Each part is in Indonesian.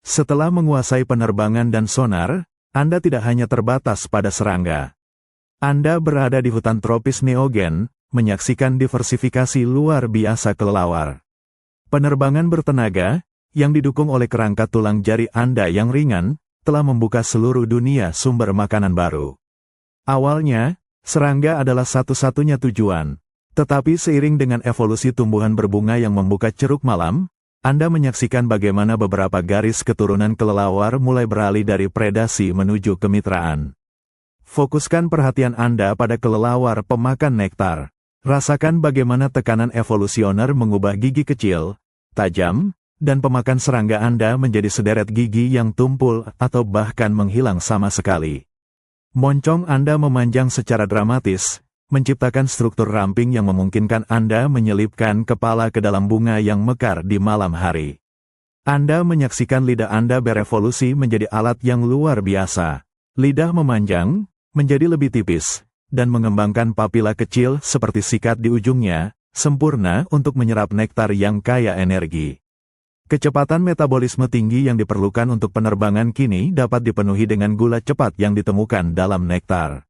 Setelah menguasai penerbangan dan sonar, Anda tidak hanya terbatas pada serangga. Anda berada di hutan tropis neogen, menyaksikan diversifikasi luar biasa kelelawar. Penerbangan bertenaga, yang didukung oleh kerangka tulang jari Anda yang ringan, telah membuka seluruh dunia sumber makanan baru. Awalnya, serangga adalah satu-satunya tujuan. Tetapi seiring dengan evolusi tumbuhan berbunga yang membuka ceruk malam, Anda menyaksikan bagaimana beberapa garis keturunan kelelawar mulai beralih dari predasi menuju kemitraan. Fokuskan perhatian Anda pada kelelawar pemakan nektar. Rasakan bagaimana tekanan evolusioner mengubah gigi kecil, tajam, dan pemakan serangga Anda menjadi sederet gigi yang tumpul atau bahkan menghilang sama sekali. Moncong Anda memanjang secara dramatis, menciptakan struktur ramping yang memungkinkan Anda menyelipkan kepala ke dalam bunga yang mekar di malam hari. Anda menyaksikan lidah Anda berevolusi menjadi alat yang luar biasa. Lidah memanjang, menjadi lebih tipis, dan mengembangkan papila kecil seperti sikat di ujungnya, sempurna untuk menyerap nektar yang kaya energi. Kecepatan metabolisme tinggi yang diperlukan untuk penerbangan kini dapat dipenuhi dengan gula cepat yang ditemukan dalam nektar.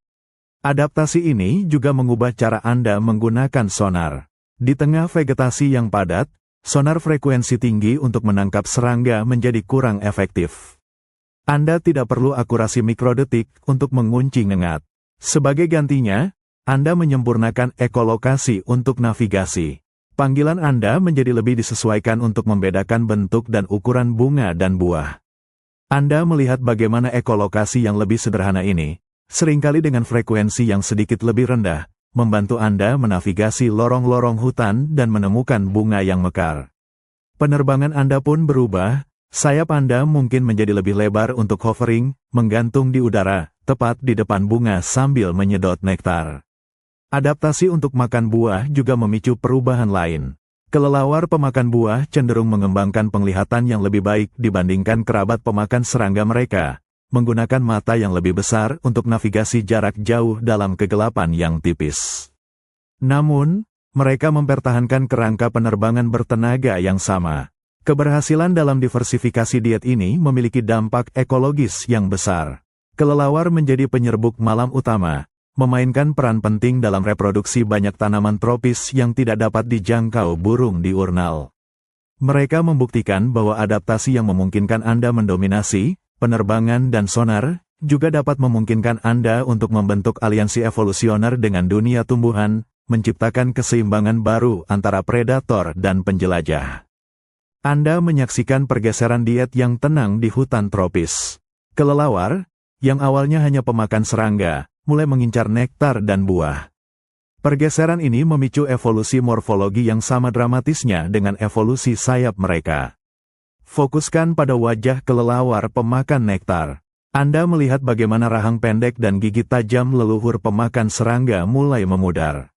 Adaptasi ini juga mengubah cara Anda menggunakan sonar. Di tengah vegetasi yang padat, sonar frekuensi tinggi untuk menangkap serangga menjadi kurang efektif. Anda tidak perlu akurasi mikrodetik untuk mengunci ngengat. Sebagai gantinya, Anda menyempurnakan ekolokasi untuk navigasi. Panggilan Anda menjadi lebih disesuaikan untuk membedakan bentuk dan ukuran bunga dan buah. Anda melihat bagaimana ekolokasi yang lebih sederhana ini, seringkali dengan frekuensi yang sedikit lebih rendah, membantu Anda menavigasi lorong-lorong hutan dan menemukan bunga yang mekar. Penerbangan Anda pun berubah, sayap Anda mungkin menjadi lebih lebar untuk hovering, menggantung di udara, tepat di depan bunga sambil menyedot nektar. Adaptasi untuk makan buah juga memicu perubahan lain. Kelelawar pemakan buah cenderung mengembangkan penglihatan yang lebih baik dibandingkan kerabat pemakan serangga mereka, menggunakan mata yang lebih besar untuk navigasi jarak jauh dalam kegelapan yang tipis. Namun, mereka mempertahankan kerangka penerbangan bertenaga yang sama. Keberhasilan dalam diversifikasi diet ini memiliki dampak ekologis yang besar. Kelelawar menjadi penyerbuk malam utama, memainkan peran penting dalam reproduksi banyak tanaman tropis yang tidak dapat dijangkau burung diurnal. Mereka membuktikan bahwa adaptasi yang memungkinkan Anda mendominasi penerbangan dan sonar, juga dapat memungkinkan Anda untuk membentuk aliansi evolusioner dengan dunia tumbuhan, menciptakan keseimbangan baru antara predator dan penjelajah. Anda menyaksikan pergeseran diet yang tenang di hutan tropis. Kelelawar, yang awalnya hanya pemakan serangga, mulai mengincar nektar dan buah. Pergeseran ini memicu evolusi morfologi yang sama dramatisnya dengan evolusi sayap mereka. Fokuskan pada wajah kelelawar pemakan nektar. Anda melihat bagaimana rahang pendek dan gigi tajam leluhur pemakan serangga mulai memudar.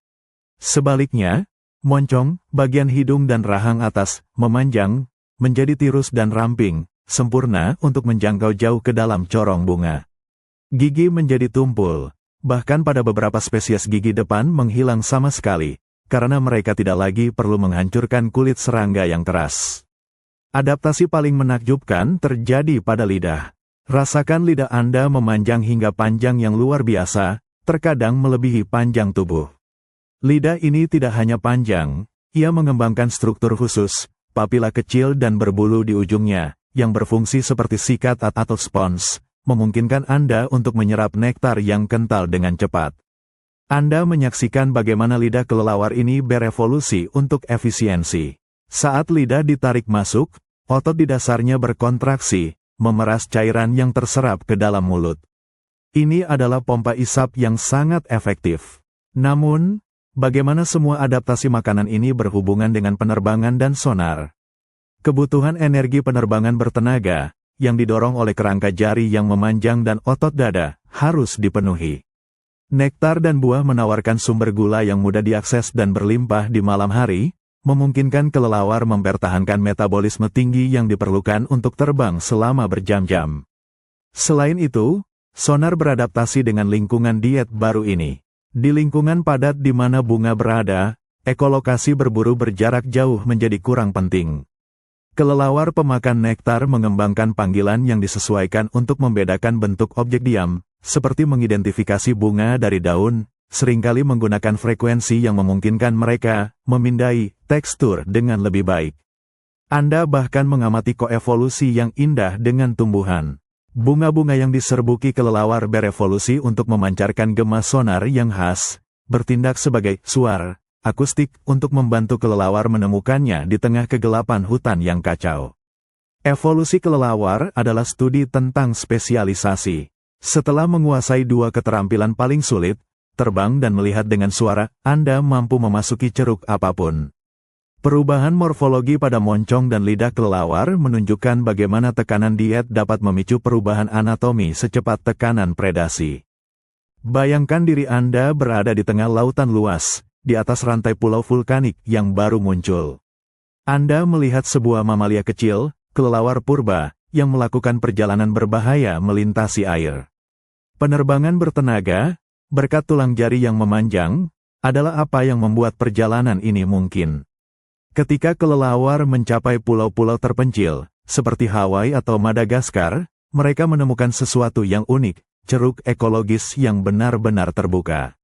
Sebaliknya, moncong, bagian hidung dan rahang atas, memanjang, menjadi tirus dan ramping, sempurna untuk menjangkau jauh ke dalam corong bunga. Gigi menjadi tumpul. Bahkan pada beberapa spesies gigi depan menghilang sama sekali, karena mereka tidak lagi perlu menghancurkan kulit serangga yang keras. Adaptasi paling menakjubkan terjadi pada lidah. Rasakan lidah Anda memanjang hingga panjang yang luar biasa, terkadang melebihi panjang tubuh. Lidah ini tidak hanya panjang, ia mengembangkan struktur khusus, papila kecil dan berbulu di ujungnya, yang berfungsi seperti sikat atau spons, memungkinkan Anda untuk menyerap nektar yang kental dengan cepat. Anda menyaksikan bagaimana lidah kelelawar ini berevolusi untuk efisiensi. Saat lidah ditarik masuk, otot di dasarnya berkontraksi, memeras cairan yang terserap ke dalam mulut. Ini adalah pompa isap yang sangat efektif. Namun, bagaimana semua adaptasi makanan ini berhubungan dengan penerbangan dan sonar? Kebutuhan energi penerbangan bertenaga, yang didorong oleh kerangka jari yang memanjang dan otot dada, harus dipenuhi. Nektar dan buah menawarkan sumber gula yang mudah diakses dan berlimpah di malam hari, memungkinkan kelelawar mempertahankan metabolisme tinggi yang diperlukan untuk terbang selama berjam-jam. Selain itu, sonar beradaptasi dengan lingkungan diet baru ini. Di lingkungan padat di mana bunga berada, ekolokasi berburu berjarak jauh menjadi kurang penting. Kelelawar pemakan nektar mengembangkan panggilan yang disesuaikan untuk membedakan bentuk objek diam, seperti mengidentifikasi bunga dari daun, seringkali menggunakan frekuensi yang memungkinkan mereka memindai tekstur dengan lebih baik. Anda bahkan mengamati koevolusi yang indah dengan tumbuhan. Bunga-bunga yang diserbuki kelelawar berevolusi untuk memancarkan gema sonar yang khas, bertindak sebagai suara akustik untuk membantu kelelawar menemukannya di tengah kegelapan hutan yang kacau. Evolusi kelelawar adalah studi tentang spesialisasi. Setelah menguasai dua keterampilan paling sulit, terbang dan melihat dengan suara, Anda mampu memasuki ceruk apapun. Perubahan morfologi pada moncong dan lidah kelelawar menunjukkan bagaimana tekanan diet dapat memicu perubahan anatomi secepat tekanan predasi. Bayangkan diri Anda berada di tengah lautan luas, di atas rantai pulau vulkanik yang baru muncul. Anda melihat sebuah mamalia kecil, kelelawar purba, yang melakukan perjalanan berbahaya melintasi air. Penerbangan bertenaga, berkat tulang jari yang memanjang, adalah apa yang membuat perjalanan ini mungkin. Ketika kelelawar mencapai pulau-pulau terpencil, seperti Hawaii atau Madagaskar, mereka menemukan sesuatu yang unik, ceruk ekologis yang benar-benar terbuka.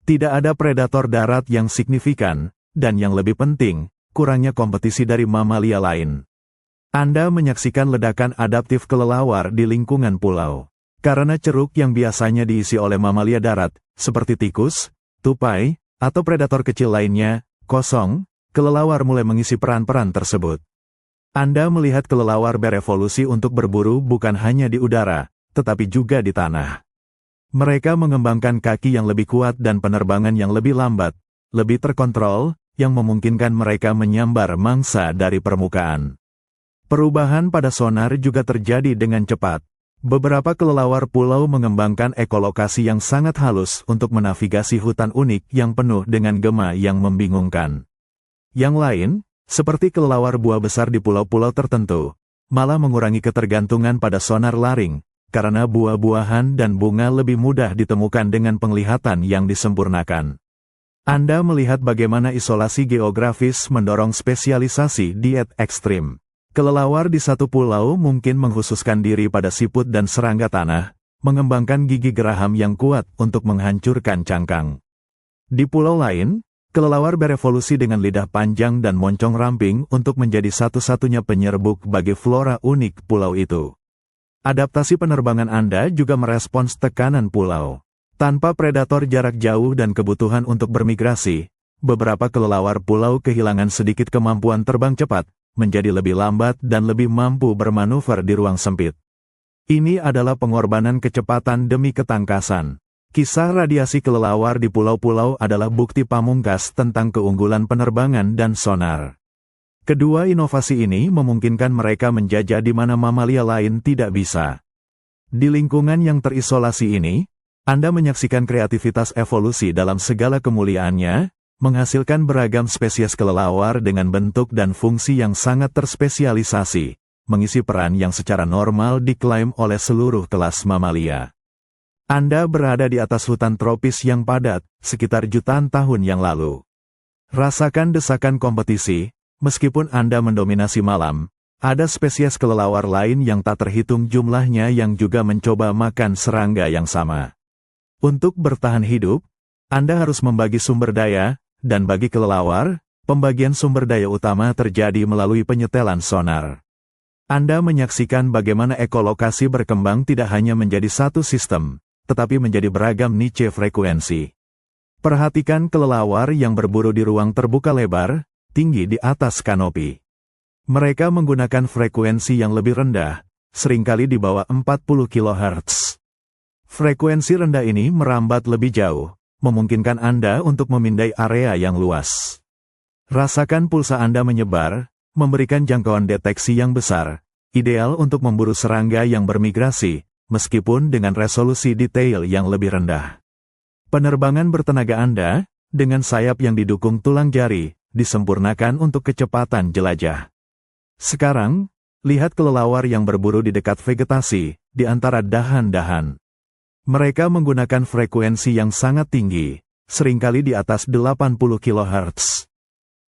Tidak ada predator darat yang signifikan, dan yang lebih penting, kurangnya kompetisi dari mamalia lain. Anda menyaksikan ledakan adaptif kelelawar di lingkungan pulau. Karena ceruk yang biasanya diisi oleh mamalia darat, seperti tikus, tupai, atau predator kecil lainnya, kosong, kelelawar mulai mengisi peran-peran tersebut. Anda melihat kelelawar berevolusi untuk berburu bukan hanya di udara, tetapi juga di tanah. Mereka mengembangkan kaki yang lebih kuat dan penerbangan yang lebih lambat, lebih terkontrol, yang memungkinkan mereka menyambar mangsa dari permukaan. Perubahan pada sonar juga terjadi dengan cepat. Beberapa kelelawar pulau mengembangkan ekolokasi yang sangat halus untuk menavigasi hutan unik yang penuh dengan gema yang membingungkan. Yang lain, seperti kelelawar buah besar di pulau-pulau tertentu, malah mengurangi ketergantungan pada sonar laring, karena buah-buahan dan bunga lebih mudah ditemukan dengan penglihatan yang disempurnakan. Anda melihat bagaimana isolasi geografis mendorong spesialisasi diet ekstrim. Kelelawar di satu pulau mungkin mengkhususkan diri pada siput dan serangga tanah, mengembangkan gigi geraham yang kuat untuk menghancurkan cangkang. Di pulau lain, kelelawar berevolusi dengan lidah panjang dan moncong ramping untuk menjadi satu-satunya penyerbuk bagi flora unik pulau itu. Adaptasi penerbangan Anda juga merespons tekanan pulau. Tanpa predator jarak jauh dan kebutuhan untuk bermigrasi, beberapa kelelawar pulau kehilangan sedikit kemampuan terbang cepat, menjadi lebih lambat dan lebih mampu bermanuver di ruang sempit. Ini adalah pengorbanan kecepatan demi ketangkasan. Kisah radiasi kelelawar di pulau-pulau adalah bukti pamungkas tentang keunggulan penerbangan dan sonar. Kedua inovasi ini memungkinkan mereka menjajah di mana mamalia lain tidak bisa. Di lingkungan yang terisolasi ini, Anda menyaksikan kreativitas evolusi dalam segala kemuliaannya, menghasilkan beragam spesies kelelawar dengan bentuk dan fungsi yang sangat terspesialisasi, mengisi peran yang secara normal diklaim oleh seluruh kelas mamalia. Anda berada di atas hutan tropis yang padat, sekitar jutaan tahun yang lalu. Rasakan desakan kompetisi. Meskipun Anda mendominasi malam, ada spesies kelelawar lain yang tak terhitung jumlahnya yang juga mencoba makan serangga yang sama. Untuk bertahan hidup, Anda harus membagi sumber daya, dan bagi kelelawar, pembagian sumber daya utama terjadi melalui penyetelan sonar. Anda menyaksikan bagaimana ekolokasi berkembang tidak hanya menjadi satu sistem, tetapi menjadi beragam niche frekuensi. Perhatikan kelelawar yang berburu di ruang terbuka lebar, tinggi di atas kanopi. Mereka menggunakan frekuensi yang lebih rendah, seringkali di bawah 40 kHz. Frekuensi rendah ini merambat lebih jauh, memungkinkan Anda untuk memindai area yang luas. Rasakan pulsa Anda menyebar, memberikan jangkauan deteksi yang besar, ideal untuk memburu serangga yang bermigrasi, meskipun dengan resolusi detail yang lebih rendah. Penerbangan bertenaga Anda, dengan sayap yang didukung tulang jari, disempurnakan untuk kecepatan jelajah. Sekarang, lihat kelelawar yang berburu di dekat vegetasi, di antara dahan-dahan. Mereka menggunakan frekuensi yang sangat tinggi, seringkali di atas 80 kHz.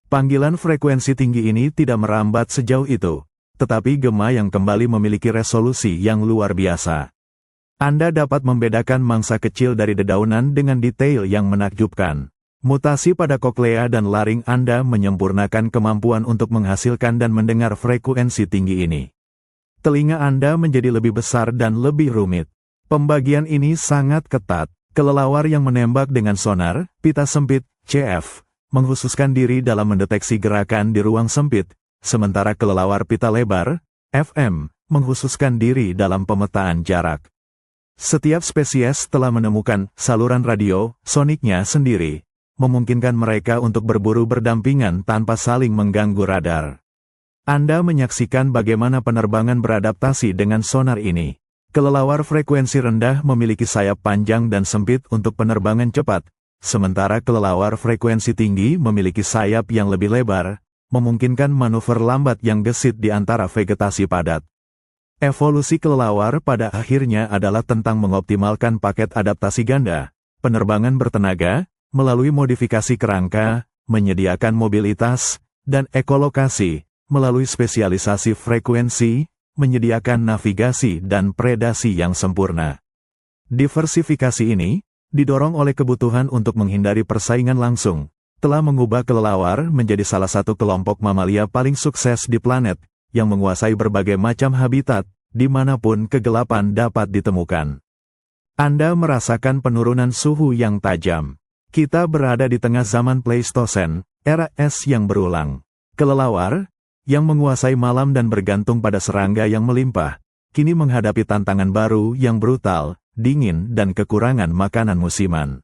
Panggilan frekuensi tinggi ini tidak merambat sejauh itu, tetapi gema yang kembali memiliki resolusi yang luar biasa. Anda dapat membedakan mangsa kecil dari dedaunan dengan detail yang menakjubkan. Mutasi pada koklea dan laring Anda menyempurnakan kemampuan untuk menghasilkan dan mendengar frekuensi tinggi ini. Telinga Anda menjadi lebih besar dan lebih rumit. Pembagian ini sangat ketat. Kelelawar yang menembak dengan sonar, pita sempit, CF, mengkhususkan diri dalam mendeteksi gerakan di ruang sempit, sementara kelelawar pita lebar, FM, mengkhususkan diri dalam pemetaan jarak. Setiap spesies telah menemukan saluran radio soniknya sendiri, memungkinkan mereka untuk berburu berdampingan tanpa saling mengganggu radar. Anda menyaksikan bagaimana penerbangan beradaptasi dengan sonar ini. Kelelawar frekuensi rendah memiliki sayap panjang dan sempit untuk penerbangan cepat, sementara kelelawar frekuensi tinggi memiliki sayap yang lebih lebar, memungkinkan manuver lambat yang gesit di antara vegetasi padat. Evolusi kelelawar pada akhirnya adalah tentang mengoptimalkan paket adaptasi ganda, penerbangan bertenaga, melalui modifikasi kerangka, menyediakan mobilitas, dan ekolokasi, melalui spesialisasi frekuensi, menyediakan navigasi dan predasi yang sempurna. Diversifikasi ini, didorong oleh kebutuhan untuk menghindari persaingan langsung, telah mengubah kelelawar menjadi salah satu kelompok mamalia paling sukses di planet, yang menguasai berbagai macam habitat, dimanapun kegelapan dapat ditemukan. Anda merasakan penurunan suhu yang tajam. Kita berada di tengah zaman Pleistosen, era es yang berulang. Kelelawar, yang menguasai malam dan bergantung pada serangga yang melimpah, kini menghadapi tantangan baru yang brutal, dingin dan kekurangan makanan musiman.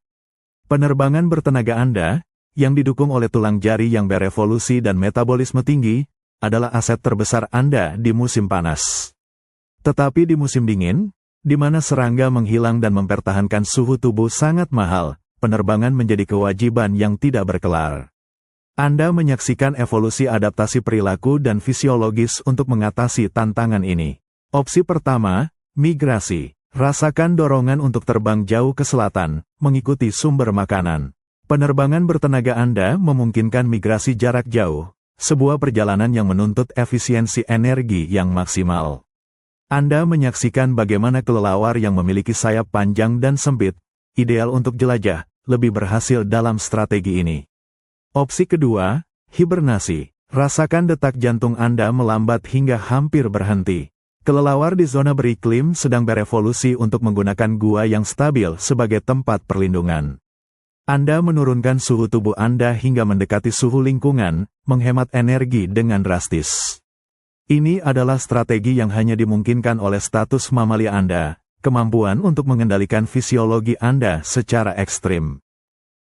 Penerbangan bertenaga Anda, yang didukung oleh tulang jari yang berevolusi dan metabolisme tinggi, adalah aset terbesar Anda di musim panas. Tetapi di musim dingin, di mana serangga menghilang dan mempertahankan suhu tubuh sangat mahal, penerbangan menjadi kewajiban yang tidak berkelar. Anda menyaksikan evolusi adaptasi perilaku dan fisiologis untuk mengatasi tantangan ini. Opsi pertama, migrasi. Rasakan dorongan untuk terbang jauh ke selatan, mengikuti sumber makanan. Penerbangan bertenaga Anda memungkinkan migrasi jarak jauh, sebuah perjalanan yang menuntut efisiensi energi yang maksimal. Anda menyaksikan bagaimana kelelawar yang memiliki sayap panjang dan sempit, ideal untuk jelajah, lebih berhasil dalam strategi ini. Opsi kedua, hibernasi. Rasakan detak jantung Anda melambat hingga hampir berhenti. Kelelawar di zona beriklim sedang berevolusi untuk menggunakan gua yang stabil sebagai tempat perlindungan. Anda menurunkan suhu tubuh Anda hingga mendekati suhu lingkungan, menghemat energi dengan drastis. Ini adalah strategi yang hanya dimungkinkan oleh status mamalia Anda, kemampuan untuk mengendalikan fisiologi Anda secara ekstrim.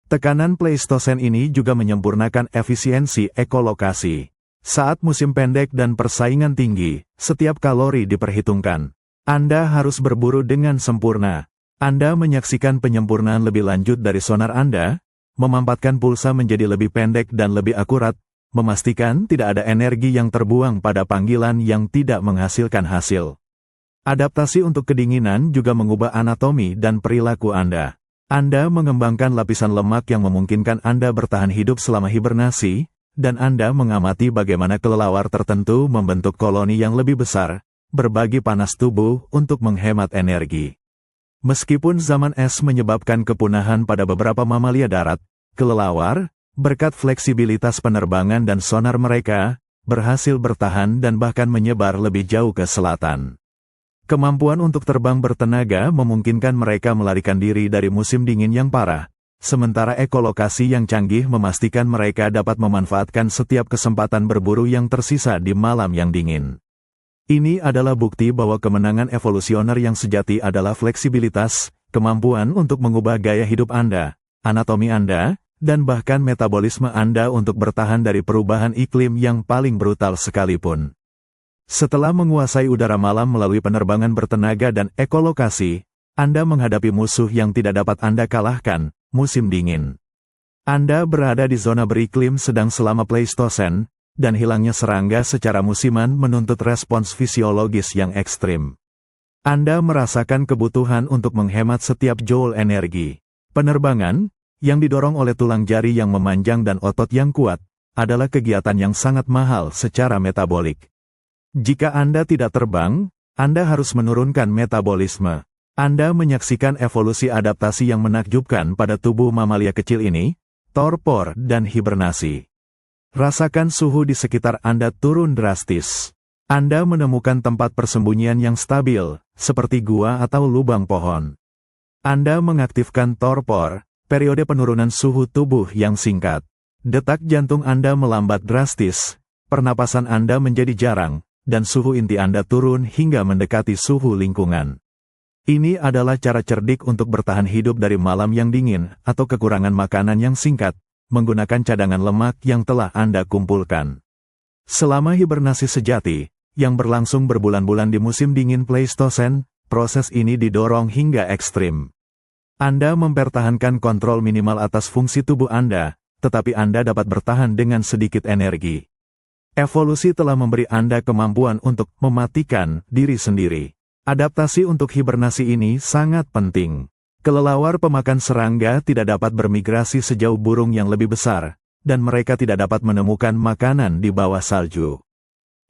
Tekanan Pleistosen ini juga menyempurnakan efisiensi ekolokasi. Saat musim pendek dan persaingan tinggi, setiap kalori diperhitungkan. Anda harus berburu dengan sempurna. Anda menyaksikan penyempurnaan lebih lanjut dari sonar Anda, memampatkan pulsa menjadi lebih pendek dan lebih akurat, memastikan tidak ada energi yang terbuang pada panggilan yang tidak menghasilkan hasil. Adaptasi untuk kedinginan juga mengubah anatomi dan perilaku Anda. Anda mengembangkan lapisan lemak yang memungkinkan Anda bertahan hidup selama hibernasi, dan Anda mengamati bagaimana kelelawar tertentu membentuk koloni yang lebih besar, berbagi panas tubuh untuk menghemat energi. Meskipun zaman es menyebabkan kepunahan pada beberapa mamalia darat, kelelawar, berkat fleksibilitas penerbangan dan sonar mereka, berhasil bertahan dan bahkan menyebar lebih jauh ke selatan. Kemampuan untuk terbang bertenaga memungkinkan mereka melarikan diri dari musim dingin yang parah, sementara ekolokasi yang canggih memastikan mereka dapat memanfaatkan setiap kesempatan berburu yang tersisa di malam yang dingin. Ini adalah bukti bahwa kemenangan evolusioner yang sejati adalah fleksibilitas, kemampuan untuk mengubah gaya hidup Anda, anatomi Anda, dan bahkan metabolisme Anda untuk bertahan dari perubahan iklim yang paling brutal sekalipun. Setelah menguasai udara malam melalui penerbangan bertenaga dan ekolokasi, Anda menghadapi musuh yang tidak dapat Anda kalahkan, musim dingin. Anda berada di zona beriklim sedang selama Pleistosen, dan hilangnya serangga secara musiman menuntut respons fisiologis yang ekstrim. Anda merasakan kebutuhan untuk menghemat setiap joule energi. Penerbangan, yang didorong oleh tulang jari yang memanjang dan otot yang kuat, adalah kegiatan yang sangat mahal secara metabolik. Jika Anda tidak terbang, Anda harus menurunkan metabolisme. Anda menyaksikan evolusi adaptasi yang menakjubkan pada tubuh mamalia kecil ini, torpor dan hibernasi. Rasakan suhu di sekitar Anda turun drastis. Anda menemukan tempat persembunyian yang stabil, seperti gua atau lubang pohon. Anda mengaktifkan torpor, periode penurunan suhu tubuh yang singkat. Detak jantung Anda melambat drastis, pernapasan Anda menjadi jarang, dan suhu inti Anda turun hingga mendekati suhu lingkungan. Ini adalah cara cerdik untuk bertahan hidup dari malam yang dingin atau kekurangan makanan yang singkat, menggunakan cadangan lemak yang telah Anda kumpulkan. Selama hibernasi sejati, yang berlangsung berbulan-bulan di musim dingin Pleistosen, proses ini didorong hingga ekstrim. Anda mempertahankan kontrol minimal atas fungsi tubuh Anda, tetapi Anda dapat bertahan dengan sedikit energi. Evolusi telah memberi Anda kemampuan untuk mematikan diri sendiri. Adaptasi untuk hibernasi ini sangat penting. Kelelawar pemakan serangga tidak dapat bermigrasi sejauh burung yang lebih besar, dan mereka tidak dapat menemukan makanan di bawah salju.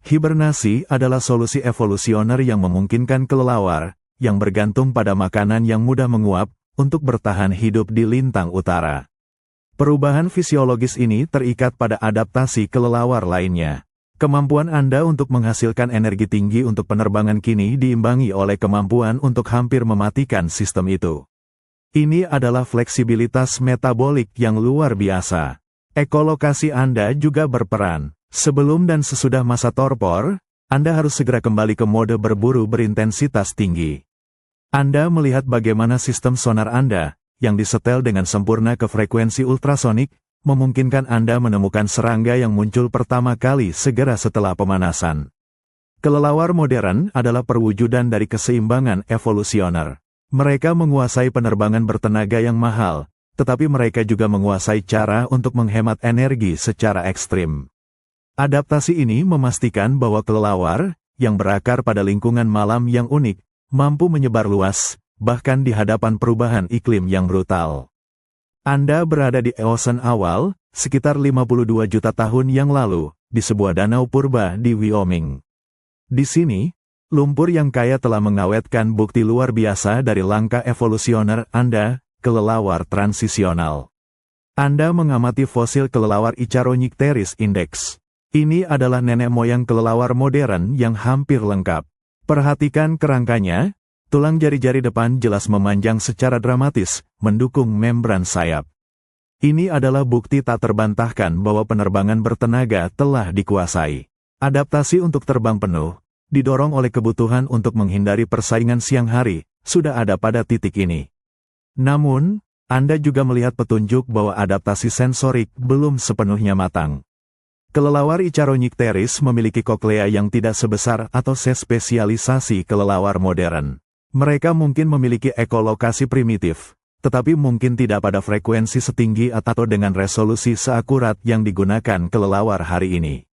Hibernasi adalah solusi evolusioner yang memungkinkan kelelawar, yang bergantung pada makanan yang mudah menguap, untuk bertahan hidup di lintang utara. Perubahan fisiologis ini terikat pada adaptasi kelelawar lainnya. Kemampuan Anda untuk menghasilkan energi tinggi untuk penerbangan kini diimbangi oleh kemampuan untuk hampir mematikan sistem itu. Ini adalah fleksibilitas metabolik yang luar biasa. Ekolokasi Anda juga berperan. Sebelum dan sesudah masa torpor, Anda harus segera kembali ke mode berburu berintensitas tinggi. Anda melihat bagaimana sistem sonar Anda, yang disetel dengan sempurna ke frekuensi ultrasonik, memungkinkan Anda menemukan serangga yang muncul pertama kali segera setelah pemanasan. Kelelawar modern adalah perwujudan dari keseimbangan evolusioner. Mereka menguasai penerbangan bertenaga yang mahal, tetapi mereka juga menguasai cara untuk menghemat energi secara ekstrim. Adaptasi ini memastikan bahwa kelelawar, yang berakar pada lingkungan malam yang unik, mampu menyebar luas, bahkan di hadapan perubahan iklim yang brutal. Anda berada di Eosen awal, sekitar 52 juta tahun yang lalu, di sebuah danau purba di Wyoming. Di sini, lumpur yang kaya telah mengawetkan bukti luar biasa dari langkah evolusioner Anda, kelelawar transisional. Anda mengamati fosil kelelawar Icharonecteris index. Ini adalah nenek moyang kelelawar modern yang hampir lengkap. Perhatikan kerangkanya. Tulang jari-jari depan jelas memanjang secara dramatis, mendukung membran sayap. Ini adalah bukti tak terbantahkan bahwa penerbangan bertenaga telah dikuasai. Adaptasi untuk terbang penuh, didorong oleh kebutuhan untuk menghindari persaingan siang hari, sudah ada pada titik ini. Namun, Anda juga melihat petunjuk bahwa adaptasi sensorik belum sepenuhnya matang. Kelelawar Icharonecteris memiliki koklea yang tidak sebesar atau sespesialisasi kelelawar modern. Mereka mungkin memiliki ekolokasi primitif, tetapi mungkin tidak pada frekuensi setinggi atau dengan resolusi seakurat yang digunakan kelelawar hari ini.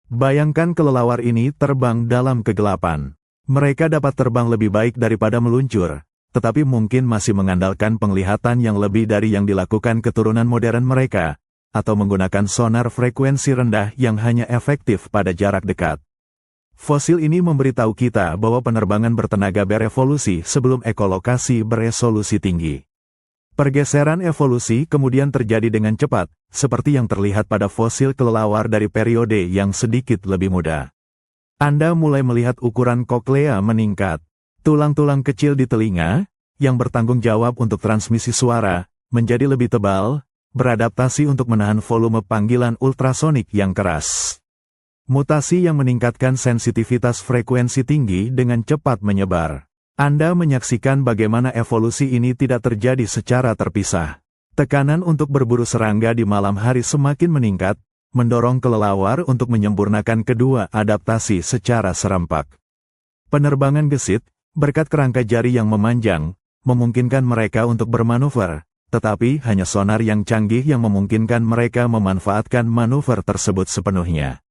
Bayangkan kelelawar ini terbang dalam kegelapan. Mereka dapat terbang lebih baik daripada meluncur, tetapi mungkin masih mengandalkan penglihatan yang lebih dari yang dilakukan keturunan modern mereka, atau menggunakan sonar frekuensi rendah yang hanya efektif pada jarak dekat. Fosil ini memberitahu kita bahwa penerbangan bertenaga berevolusi sebelum ekolokasi beresolusi tinggi. Pergeseran evolusi kemudian terjadi dengan cepat, seperti yang terlihat pada fosil kelelawar dari periode yang sedikit lebih muda. Anda mulai melihat ukuran koklea meningkat. Tulang-tulang kecil di telinga, yang bertanggung jawab untuk transmisi suara, menjadi lebih tebal, beradaptasi untuk menahan volume panggilan ultrasonik yang keras. Mutasi yang meningkatkan sensitivitas frekuensi tinggi dengan cepat menyebar. Anda menyaksikan bagaimana evolusi ini tidak terjadi secara terpisah. Tekanan untuk berburu serangga di malam hari semakin meningkat, mendorong kelelawar untuk menyempurnakan kedua adaptasi secara serempak. Penerbangan gesit, berkat kerangka jari yang memanjang, memungkinkan mereka untuk bermanuver, tetapi hanya sonar yang canggih yang memungkinkan mereka memanfaatkan manuver tersebut sepenuhnya.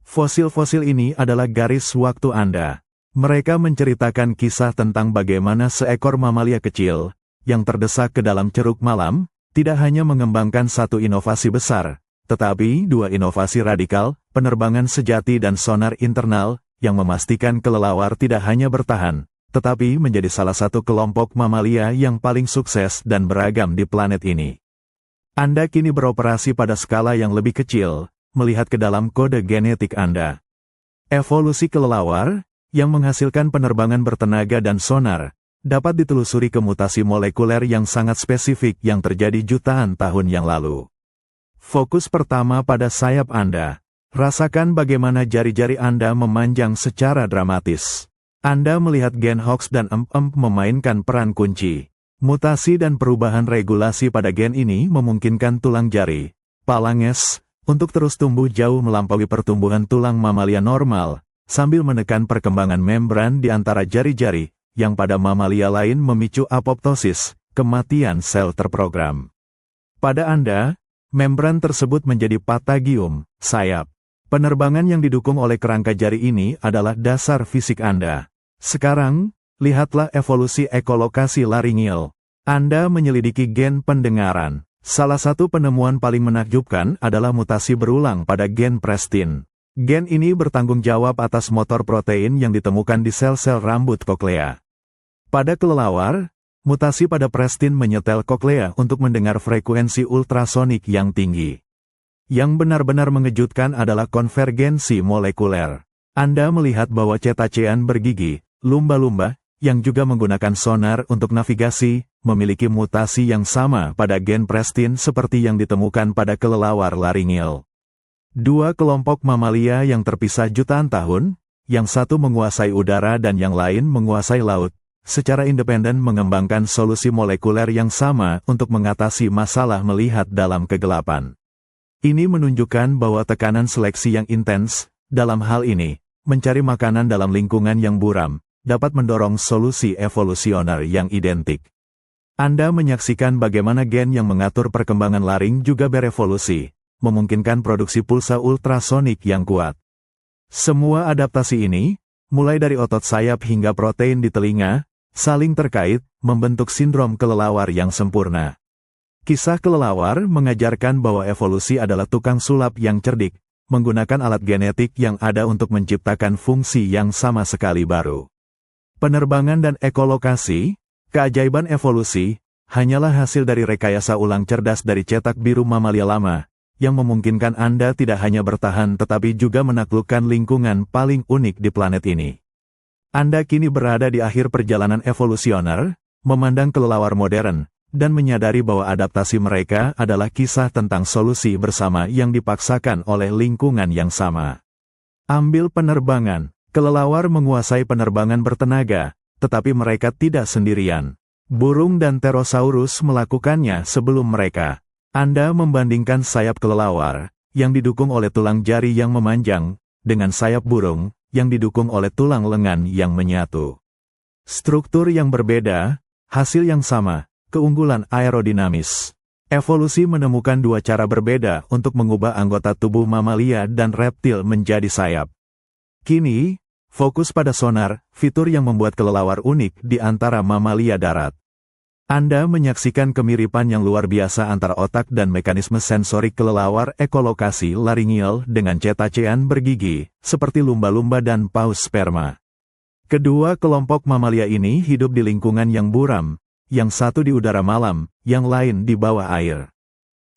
Fosil-fosil ini adalah garis waktu Anda. Mereka menceritakan kisah tentang bagaimana seekor mamalia kecil, yang terdesak ke dalam ceruk malam, tidak hanya mengembangkan satu inovasi besar, tetapi dua inovasi radikal, penerbangan sejati dan sonar internal, yang memastikan kelelawar tidak hanya bertahan, tetapi menjadi salah satu kelompok mamalia yang paling sukses dan beragam di planet ini. Anda kini beroperasi pada skala yang lebih kecil, melihat ke dalam kode genetik Anda. Evolusi kelelawar, yang menghasilkan penerbangan bertenaga dan sonar, dapat ditelusuri ke mutasi molekuler yang sangat spesifik yang terjadi jutaan tahun yang lalu. Fokus pertama pada sayap Anda. Rasakan bagaimana jari-jari Anda memanjang secara dramatis. Anda melihat gen Hox dan EMP memainkan peran kunci. Mutasi dan perubahan regulasi pada gen ini memungkinkan tulang jari, phalanges, untuk terus tumbuh jauh melampaui pertumbuhan tulang mamalia normal, sambil menekan perkembangan membran di antara jari-jari, yang pada mamalia lain memicu apoptosis, kematian sel terprogram. Pada Anda, membran tersebut menjadi patagium, sayap. Penerbangan yang didukung oleh kerangka jari ini adalah dasar fisik Anda. Sekarang, lihatlah evolusi ekolokasi laringeal. Anda menyelidiki gen pendengaran. Salah satu penemuan paling menakjubkan adalah mutasi berulang pada gen prestin. Gen ini bertanggung jawab atas motor protein yang ditemukan di sel-sel rambut koklea. Pada kelelawar, mutasi pada prestin menyetel koklea untuk mendengar frekuensi ultrasonik yang tinggi. Yang benar-benar mengejutkan adalah konvergensi molekuler. Anda melihat bahwa cetacean bergigi, lumba-lumba, yang juga menggunakan sonar untuk navigasi, memiliki mutasi yang sama pada gen prestin seperti yang ditemukan pada kelelawar laringeal. Dua kelompok mamalia yang terpisah jutaan tahun, yang satu menguasai udara dan yang lain menguasai laut, secara independen mengembangkan solusi molekuler yang sama untuk mengatasi masalah melihat dalam kegelapan. Ini menunjukkan bahwa tekanan seleksi yang intens, dalam hal ini, mencari makanan dalam lingkungan yang buram, dapat mendorong solusi evolusioner yang identik. Anda menyaksikan bagaimana gen yang mengatur perkembangan laring juga berevolusi, memungkinkan produksi pulsa ultrasonik yang kuat. Semua adaptasi ini, mulai dari otot sayap hingga protein di telinga, saling terkait, membentuk sindrom kelelawar yang sempurna. Kisah kelelawar mengajarkan bahwa evolusi adalah tukang sulap yang cerdik, menggunakan alat genetik yang ada untuk menciptakan fungsi yang sama sekali baru. Penerbangan dan ekolokasi, keajaiban evolusi, hanyalah hasil dari rekayasa ulang cerdas dari cetak biru mamalia lama, yang memungkinkan Anda tidak hanya bertahan tetapi juga menaklukkan lingkungan paling unik di planet ini. Anda kini berada di akhir perjalanan evolusioner, memandang kelelawar modern, dan menyadari bahwa adaptasi mereka adalah kisah tentang solusi bersama yang dipaksakan oleh lingkungan yang sama. Ambil penerbangan. Kelelawar menguasai penerbangan bertenaga, tetapi mereka tidak sendirian. Burung dan pterosaurus melakukannya sebelum mereka. Anda membandingkan sayap kelelawar, yang didukung oleh tulang jari yang memanjang, dengan sayap burung, yang didukung oleh tulang lengan yang menyatu. Struktur yang berbeda, hasil yang sama, keunggulan aerodinamis. Evolusi menemukan dua cara berbeda untuk mengubah anggota tubuh mamalia dan reptil menjadi sayap. Kini, fokus pada sonar, fitur yang membuat kelelawar unik di antara mamalia darat. Anda menyaksikan kemiripan yang luar biasa antara otak dan mekanisme sensorik kelelawar ekolokasi laringeal dengan cetacean bergigi, seperti lumba-lumba dan paus sperma. Kedua kelompok mamalia ini hidup di lingkungan yang buram, yang satu di udara malam, yang lain di bawah air.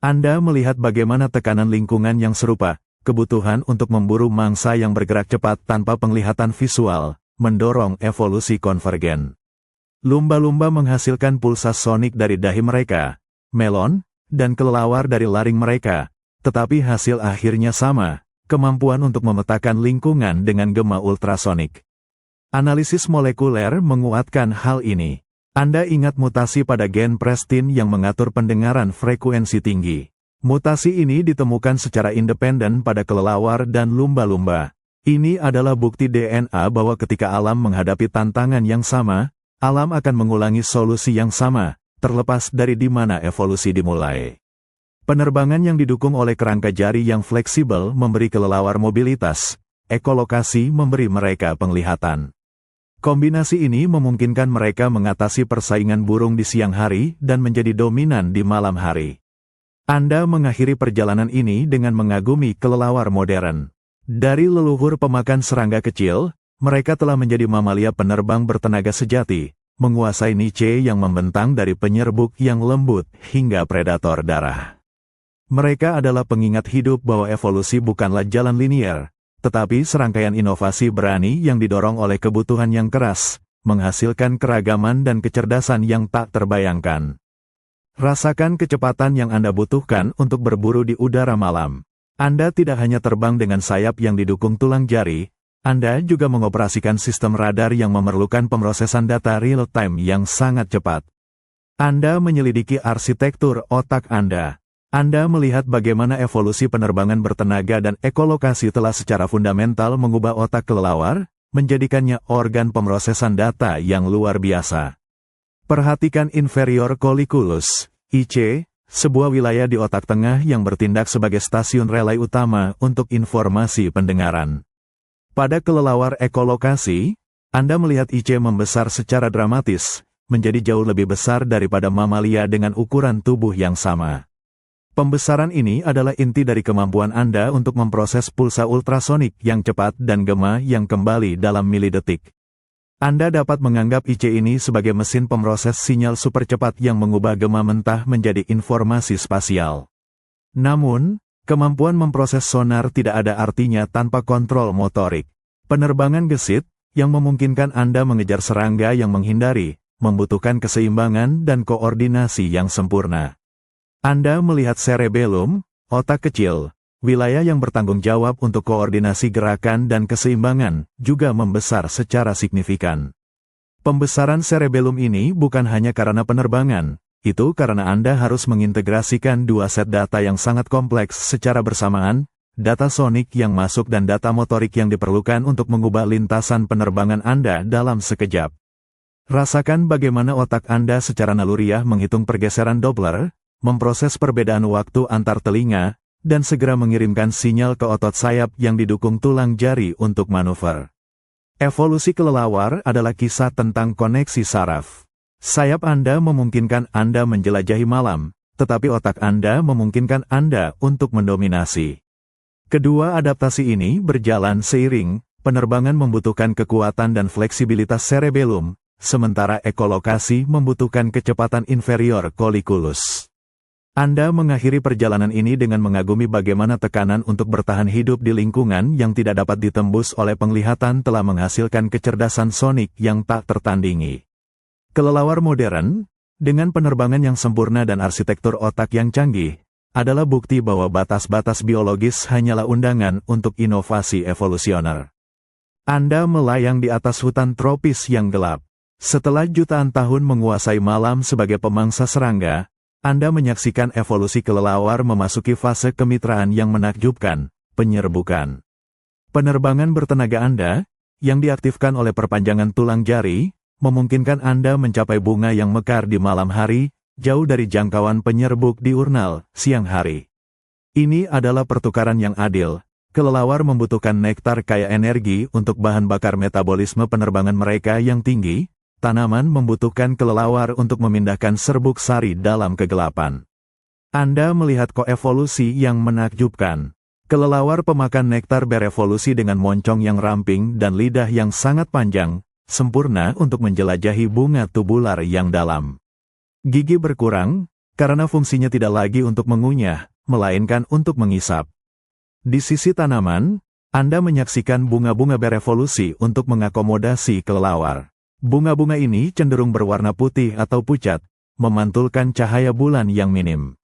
Anda melihat bagaimana tekanan lingkungan yang serupa, kebutuhan untuk memburu mangsa yang bergerak cepat tanpa penglihatan visual, mendorong evolusi konvergen. Lumba-lumba menghasilkan pulsa sonik dari dahi mereka, melon, dan kelelawar dari laring mereka, tetapi hasil akhirnya sama, kemampuan untuk memetakan lingkungan dengan gema ultrasonik. Analisis molekuler menguatkan hal ini. Anda ingat mutasi pada gen prestin yang mengatur pendengaran frekuensi tinggi. Mutasi ini ditemukan secara independen pada kelelawar dan lumba-lumba. Ini adalah bukti DNA bahwa ketika alam menghadapi tantangan yang sama, alam akan mengulangi solusi yang sama, terlepas dari di mana evolusi dimulai. Penerbangan yang didukung oleh kerangka jari yang fleksibel memberi kelelawar mobilitas, ekolokasi memberi mereka penglihatan. Kombinasi ini memungkinkan mereka mengatasi persaingan burung di siang hari dan menjadi dominan di malam hari. Anda mengakhiri perjalanan ini dengan mengagumi kelelawar modern. Dari leluhur pemakan serangga kecil, mereka telah menjadi mamalia penerbang bertenaga sejati, menguasai niche yang membentang dari penyerbuk yang lembut hingga predator darah. Mereka adalah pengingat hidup bahwa evolusi bukanlah jalan linier, tetapi serangkaian inovasi berani yang didorong oleh kebutuhan yang keras, menghasilkan keragaman dan kecerdasan yang tak terbayangkan. Rasakan kecepatan yang Anda butuhkan untuk berburu di udara malam. Anda tidak hanya terbang dengan sayap yang didukung tulang jari, Anda juga mengoperasikan sistem radar yang memerlukan pemrosesan data real-time yang sangat cepat. Anda menyelidiki arsitektur otak Anda. Anda melihat bagaimana evolusi penerbangan bertenaga dan ekolokasi telah secara fundamental mengubah otak kelelawar, menjadikannya organ pemrosesan data yang luar biasa. Perhatikan inferior colliculus, IC, sebuah wilayah di otak tengah yang bertindak sebagai stasiun relay utama untuk informasi pendengaran. Pada kelelawar ekolokasi, Anda melihat IC membesar secara dramatis, menjadi jauh lebih besar daripada mamalia dengan ukuran tubuh yang sama. Pembesaran ini adalah inti dari kemampuan Anda untuk memproses pulsa ultrasonik yang cepat dan gema yang kembali dalam milidetik. Anda dapat menganggap IC ini sebagai mesin pemroses sinyal super cepat yang mengubah gema mentah menjadi informasi spasial. Namun, kemampuan memproses sonar tidak ada artinya tanpa kontrol motorik. Penerbangan gesit, yang memungkinkan Anda mengejar serangga yang menghindari, membutuhkan keseimbangan dan koordinasi yang sempurna. Anda melihat cerebellum, otak kecil, wilayah yang bertanggung jawab untuk koordinasi gerakan dan keseimbangan, juga membesar secara signifikan. Pembesaran cerebellum ini bukan hanya karena penerbangan, itu karena Anda harus mengintegrasikan dua set data yang sangat kompleks secara bersamaan, data sonik yang masuk dan data motorik yang diperlukan untuk mengubah lintasan penerbangan Anda dalam sekejap. Rasakan bagaimana otak Anda secara naluriah menghitung pergeseran Doppler, memproses perbedaan waktu antar telinga, dan segera mengirimkan sinyal ke otot sayap yang didukung tulang jari untuk manuver. Evolusi kelelawar adalah kisah tentang koneksi saraf. Sayap Anda memungkinkan Anda menjelajahi malam, tetapi otak Anda memungkinkan Anda untuk mendominasi. Kedua adaptasi ini berjalan seiring, penerbangan membutuhkan kekuatan dan fleksibilitas cerebellum, sementara ekolokasi membutuhkan kecepatan inferior colliculus. Anda mengakhiri perjalanan ini dengan mengagumi bagaimana tekanan untuk bertahan hidup di lingkungan yang tidak dapat ditembus oleh penglihatan telah menghasilkan kecerdasan sonik yang tak tertandingi. Kelelawar modern, dengan penerbangan yang sempurna dan arsitektur otak yang canggih, adalah bukti bahwa batas-batas biologis hanyalah undangan untuk inovasi evolusioner. Anda melayang di atas hutan tropis yang gelap. Setelah jutaan tahun menguasai malam sebagai pemangsa serangga, Anda menyaksikan evolusi kelelawar memasuki fase kemitraan yang menakjubkan, penyerbukan. Penerbangan bertenaga Anda, yang diaktifkan oleh perpanjangan tulang jari, memungkinkan Anda mencapai bunga yang mekar di malam hari, jauh dari jangkauan penyerbuk diurnal, siang hari. Ini adalah pertukaran yang adil. Kelelawar membutuhkan nektar kaya energi untuk bahan bakar metabolisme penerbangan mereka yang tinggi. Tanaman membutuhkan kelelawar untuk memindahkan serbuk sari dalam kegelapan. Anda melihat koevolusi yang menakjubkan. Kelelawar pemakan nektar berevolusi dengan moncong yang ramping dan lidah yang sangat panjang, sempurna untuk menjelajahi bunga tubular yang dalam. Gigi berkurang, karena fungsinya tidak lagi untuk mengunyah, melainkan untuk mengisap. Di sisi tanaman, Anda menyaksikan bunga-bunga berevolusi untuk mengakomodasi kelelawar. Bunga-bunga ini cenderung berwarna putih atau pucat, memantulkan cahaya bulan yang minim.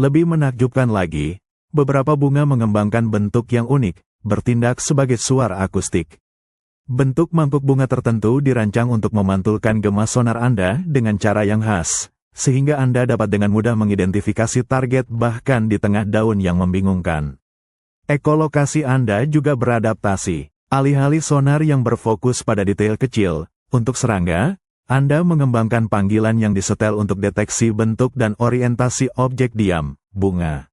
Lebih menakjubkan lagi, beberapa bunga mengembangkan bentuk yang unik, bertindak sebagai suara akustik. Bentuk mangkuk bunga tertentu dirancang untuk memantulkan gema sonar Anda dengan cara yang khas, sehingga Anda dapat dengan mudah mengidentifikasi target bahkan di tengah daun yang membingungkan. Ekolokasi Anda juga beradaptasi. Alih-alih sonar yang berfokus pada detail kecil, untuk serangga, Anda mengembangkan panggilan yang disetel untuk deteksi bentuk dan orientasi objek diam, bunga.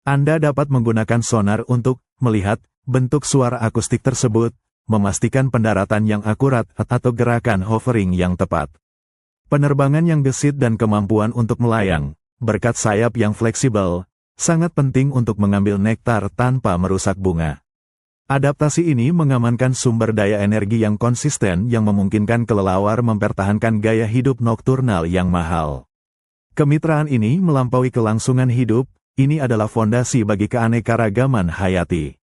Anda dapat menggunakan sonar untuk melihat bentuk suara akustik tersebut, memastikan pendaratan yang akurat atau gerakan hovering yang tepat. Penerbangan yang gesit dan kemampuan untuk melayang, berkat sayap yang fleksibel, sangat penting untuk mengambil nektar tanpa merusak bunga. Adaptasi ini mengamankan sumber daya energi yang konsisten yang memungkinkan kelelawar mempertahankan gaya hidup nokturnal yang mahal. Kemitraan ini melampaui kelangsungan hidup, ini adalah fondasi bagi keanekaragaman hayati.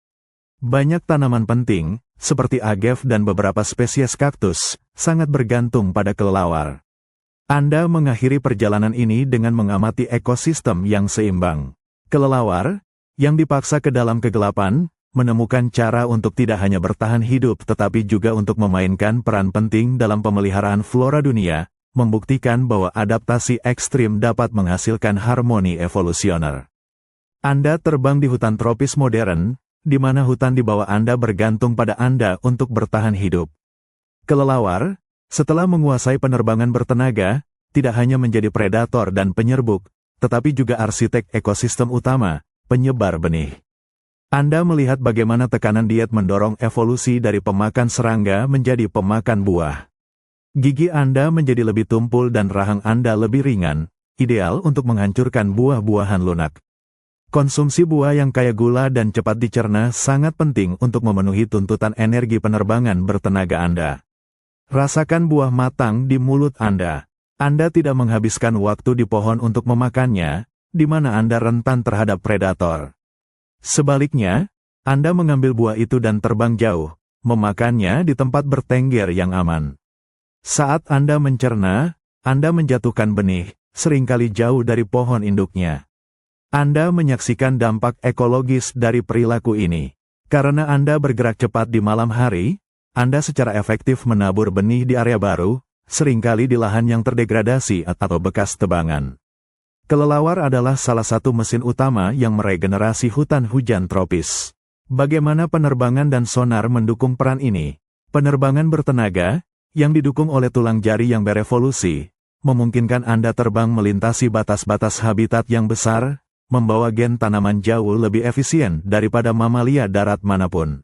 Banyak tanaman penting, seperti agave dan beberapa spesies kaktus, sangat bergantung pada kelelawar. Anda mengakhiri perjalanan ini dengan mengamati ekosistem yang seimbang. Kelelawar, yang dipaksa ke dalam kegelapan, menemukan cara untuk tidak hanya bertahan hidup tetapi juga untuk memainkan peran penting dalam pemeliharaan flora dunia, membuktikan bahwa adaptasi ekstrim dapat menghasilkan harmoni evolusioner. Anda terbang di hutan tropis modern, di mana hutan di bawah Anda bergantung pada Anda untuk bertahan hidup. Kelelawar, setelah menguasai penerbangan bertenaga, tidak hanya menjadi predator dan penyerbuk, tetapi juga arsitek ekosistem utama, penyebar benih. Anda melihat bagaimana tekanan diet mendorong evolusi dari pemakan serangga menjadi pemakan buah. Gigi Anda menjadi lebih tumpul dan rahang Anda lebih ringan, ideal untuk menghancurkan buah-buahan lunak. Konsumsi buah yang kaya gula dan cepat dicerna sangat penting untuk memenuhi tuntutan energi penerbangan bertenaga Anda. Rasakan buah matang di mulut Anda. Anda tidak menghabiskan waktu di pohon untuk memakannya, di mana Anda rentan terhadap predator. Sebaliknya, Anda mengambil buah itu dan terbang jauh, memakannya di tempat bertengger yang aman. Saat Anda mencerna, Anda menjatuhkan benih, seringkali jauh dari pohon induknya. Anda menyaksikan dampak ekologis dari perilaku ini. Karena Anda bergerak cepat di malam hari, Anda secara efektif menabur benih di area baru, seringkali di lahan yang terdegradasi atau bekas tebangan. Kelelawar adalah salah satu mesin utama yang meregenerasi hutan hujan tropis. Bagaimana penerbangan dan sonar mendukung peran ini? Penerbangan bertenaga, yang didukung oleh tulang jari yang berevolusi, memungkinkan Anda terbang melintasi batas-batas habitat yang besar, membawa gen tanaman jauh lebih efisien daripada mamalia darat manapun.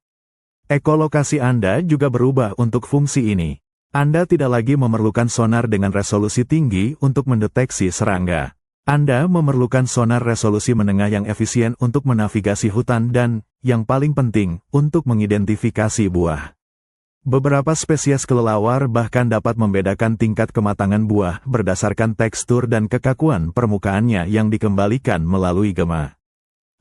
Ekolokasi Anda juga berubah untuk fungsi ini. Anda tidak lagi memerlukan sonar dengan resolusi tinggi untuk mendeteksi serangga. Anda memerlukan sonar resolusi menengah yang efisien untuk menavigasi hutan dan, yang paling penting, untuk mengidentifikasi buah. Beberapa spesies kelelawar bahkan dapat membedakan tingkat kematangan buah berdasarkan tekstur dan kekakuan permukaannya yang dikembalikan melalui gema.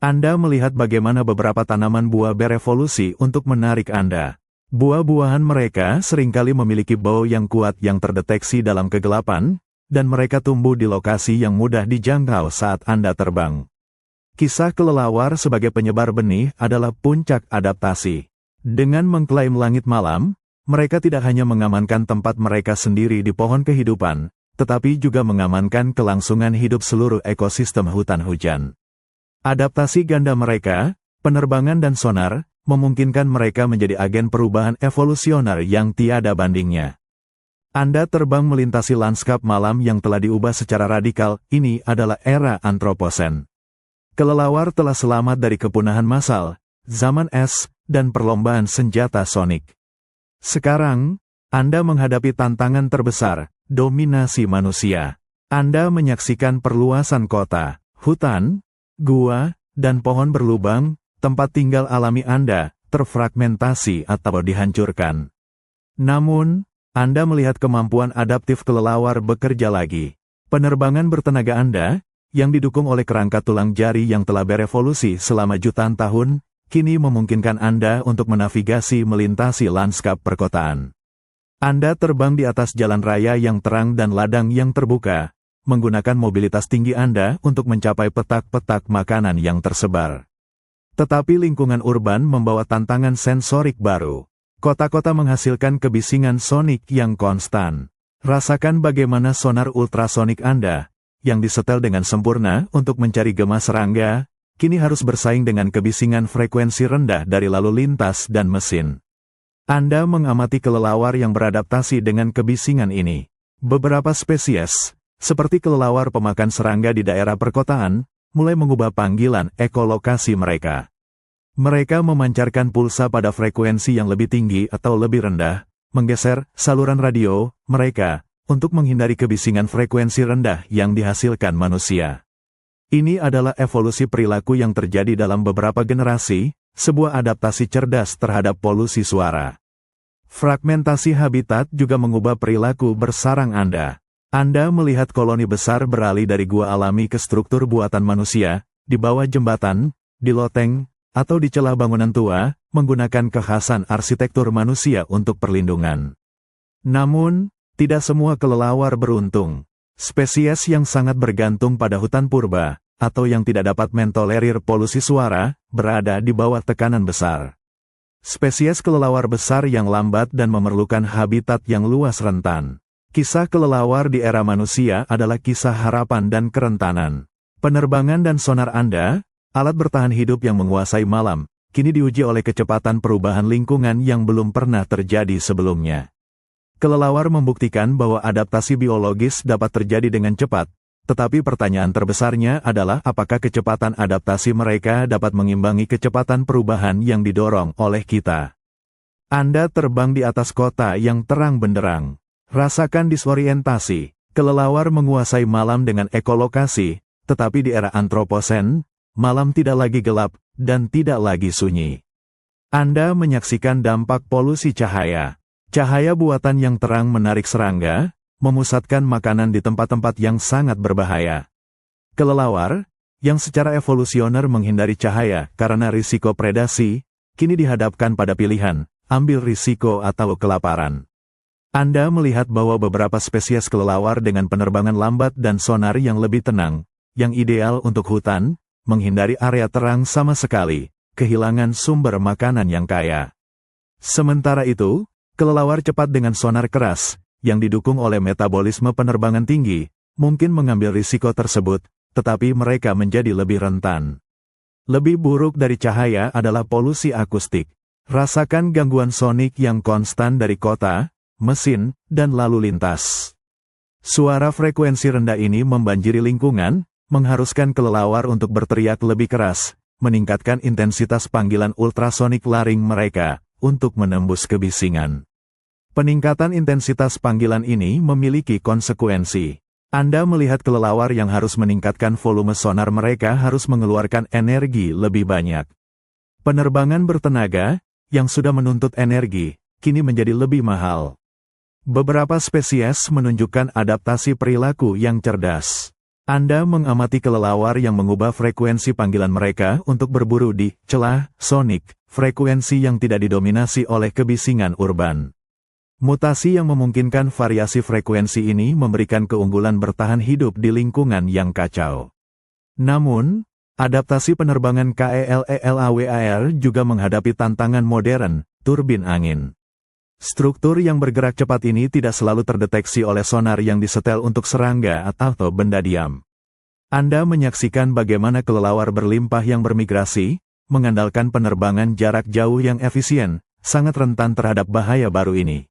Anda melihat bagaimana beberapa tanaman buah berevolusi untuk menarik Anda. Buah-buahan mereka seringkali memiliki bau yang kuat yang terdeteksi dalam kegelapan, dan mereka tumbuh di lokasi yang mudah dijangkau saat Anda terbang. Kisah kelelawar sebagai penyebar benih adalah puncak adaptasi. Dengan mengklaim langit malam, mereka tidak hanya mengamankan tempat mereka sendiri di pohon kehidupan, tetapi juga mengamankan kelangsungan hidup seluruh ekosistem hutan hujan. Adaptasi ganda mereka, penerbangan dan sonar, memungkinkan mereka menjadi agen perubahan evolusioner yang tiada bandingnya. Anda terbang melintasi lanskap malam yang telah diubah secara radikal, ini adalah era antroposen. Kelelawar telah selamat dari kepunahan massal, zaman es, dan perlombaan senjata sonik. Sekarang, Anda menghadapi tantangan terbesar, dominasi manusia. Anda menyaksikan perluasan kota, hutan, gua, dan pohon berlubang, tempat tinggal alami Anda, terfragmentasi atau dihancurkan. Namun, Anda melihat kemampuan adaptif kelelawar bekerja lagi. Penerbangan bertenaga Anda, yang didukung oleh kerangka tulang jari yang telah berevolusi selama jutaan tahun, kini memungkinkan Anda untuk menavigasi melintasi lanskap perkotaan. Anda terbang di atas jalan raya yang terang dan ladang yang terbuka, menggunakan mobilitas tinggi Anda untuk mencapai petak-petak makanan yang tersebar. Tetapi lingkungan urban membawa tantangan sensorik baru. Kota-kota menghasilkan kebisingan sonik yang konstan. Rasakan bagaimana sonar ultrasonik Anda, yang disetel dengan sempurna untuk mencari gema serangga, kini harus bersaing dengan kebisingan frekuensi rendah dari lalu lintas dan mesin. Anda mengamati kelelawar yang beradaptasi dengan kebisingan ini. Beberapa spesies, seperti kelelawar pemakan serangga di daerah perkotaan, mulai mengubah panggilan ekolokasi mereka. Mereka memancarkan pulsa pada frekuensi yang lebih tinggi atau lebih rendah, menggeser saluran radio mereka untuk menghindari kebisingan frekuensi rendah yang dihasilkan manusia. Ini adalah evolusi perilaku yang terjadi dalam beberapa generasi, sebuah adaptasi cerdas terhadap polusi suara. Fragmentasi habitat juga mengubah perilaku bersarang Anda. Anda melihat koloni besar beralih dari gua alami ke struktur buatan manusia, di bawah jembatan, di loteng, atau di celah bangunan tua, menggunakan kekhasan arsitektur manusia untuk perlindungan. Namun, tidak semua kelelawar beruntung. Spesies yang sangat bergantung pada hutan purba, atau yang tidak dapat mentolerir polusi suara, berada di bawah tekanan besar. Spesies kelelawar besar yang lambat dan memerlukan habitat yang luas rentan. Kisah kelelawar di era manusia adalah kisah harapan dan kerentanan. Penerbangan dan sonar Anda, alat bertahan hidup yang menguasai malam, kini diuji oleh kecepatan perubahan lingkungan yang belum pernah terjadi sebelumnya. Kelelawar membuktikan bahwa adaptasi biologis dapat terjadi dengan cepat, tetapi pertanyaan terbesarnya adalah apakah kecepatan adaptasi mereka dapat mengimbangi kecepatan perubahan yang didorong oleh kita. Anda terbang di atas kota yang terang benderang. Rasakan disorientasi. Kelelawar menguasai malam dengan ekolokasi, tetapi di era antroposen, malam tidak lagi gelap dan tidak lagi sunyi. Anda menyaksikan dampak polusi cahaya. Cahaya buatan yang terang menarik serangga, memusatkan makanan di tempat-tempat yang sangat berbahaya. Kelelawar, yang secara evolusioner menghindari cahaya karena risiko predasi, kini dihadapkan pada pilihan, ambil risiko atau kelaparan. Anda melihat bahwa beberapa spesies kelelawar dengan penerbangan lambat dan sonar yang lebih tenang, yang ideal untuk hutan, menghindari area terang sama sekali, kehilangan sumber makanan yang kaya. Sementara itu, kelelawar cepat dengan sonar keras, yang didukung oleh metabolisme penerbangan tinggi, mungkin mengambil risiko tersebut, tetapi mereka menjadi lebih rentan. Lebih buruk dari cahaya adalah polusi akustik. Rasakan gangguan sonik yang konstan dari kota, mesin, dan lalu lintas. Suara frekuensi rendah ini membanjiri lingkungan, mengharuskan kelelawar untuk berteriak lebih keras, meningkatkan intensitas panggilan ultrasonik laring mereka, untuk menembus kebisingan. Peningkatan intensitas panggilan ini memiliki konsekuensi. Anda melihat kelelawar yang harus meningkatkan volume sonar mereka harus mengeluarkan energi lebih banyak. Penerbangan bertenaga, yang sudah menuntut energi, kini menjadi lebih mahal. Beberapa spesies menunjukkan adaptasi perilaku yang cerdas. Anda mengamati kelelawar yang mengubah frekuensi panggilan mereka untuk berburu di celah sonik, frekuensi yang tidak didominasi oleh kebisingan urban. Mutasi yang memungkinkan variasi frekuensi ini memberikan keunggulan bertahan hidup di lingkungan yang kacau. Namun, adaptasi penerbangan KELELAWAR juga menghadapi tantangan modern, turbin angin. Struktur yang bergerak cepat ini tidak selalu terdeteksi oleh sonar yang disetel untuk serangga atau benda diam. Anda menyaksikan bagaimana kelelawar berlimpah yang bermigrasi, mengandalkan penerbangan jarak jauh yang efisien, sangat rentan terhadap bahaya baru ini.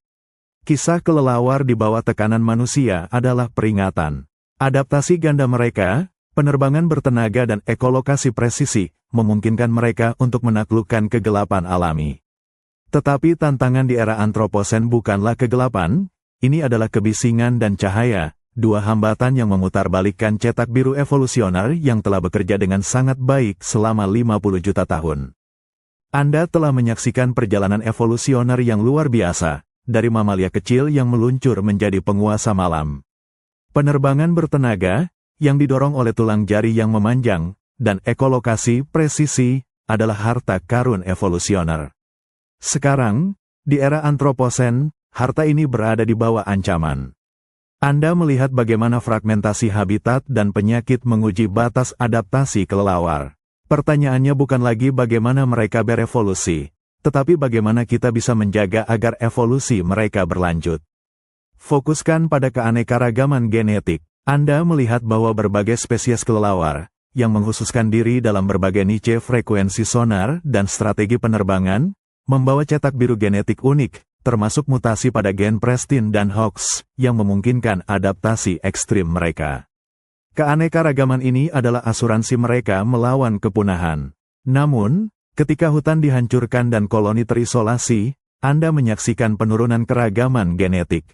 Kisah kelelawar di bawah tekanan manusia adalah peringatan. Adaptasi ganda mereka, penerbangan bertenaga dan ekolokasi presisi, memungkinkan mereka untuk menaklukkan kegelapan alami. Tetapi tantangan di era antroposen bukanlah kegelapan, ini adalah kebisingan dan cahaya, dua hambatan yang memutarbalikkan cetak biru evolusioner yang telah bekerja dengan sangat baik selama 50 juta tahun. Anda telah menyaksikan perjalanan evolusioner yang luar biasa, dari mamalia kecil yang meluncur menjadi penguasa malam. Penerbangan bertenaga, yang didorong oleh tulang jari yang memanjang, dan ekolokasi presisi, adalah harta karun evolusioner. Sekarang, di era antroposen, harta ini berada di bawah ancaman. Anda melihat bagaimana fragmentasi habitat dan penyakit menguji batas adaptasi kelelawar. Pertanyaannya bukan lagi bagaimana mereka berevolusi, tetapi bagaimana kita bisa menjaga agar evolusi mereka berlanjut. Fokuskan pada keanekaragaman genetik. Anda melihat bahwa berbagai spesies kelelawar, yang mengkhususkan diri dalam berbagai niche frekuensi sonar dan strategi penerbangan, membawa cetak biru genetik unik, termasuk mutasi pada gen Prestin dan Hox, yang memungkinkan adaptasi ekstrim mereka. Keanekaragaman ini adalah asuransi mereka melawan kepunahan. Namun, ketika hutan dihancurkan dan koloni terisolasi, Anda menyaksikan penurunan keragaman genetik.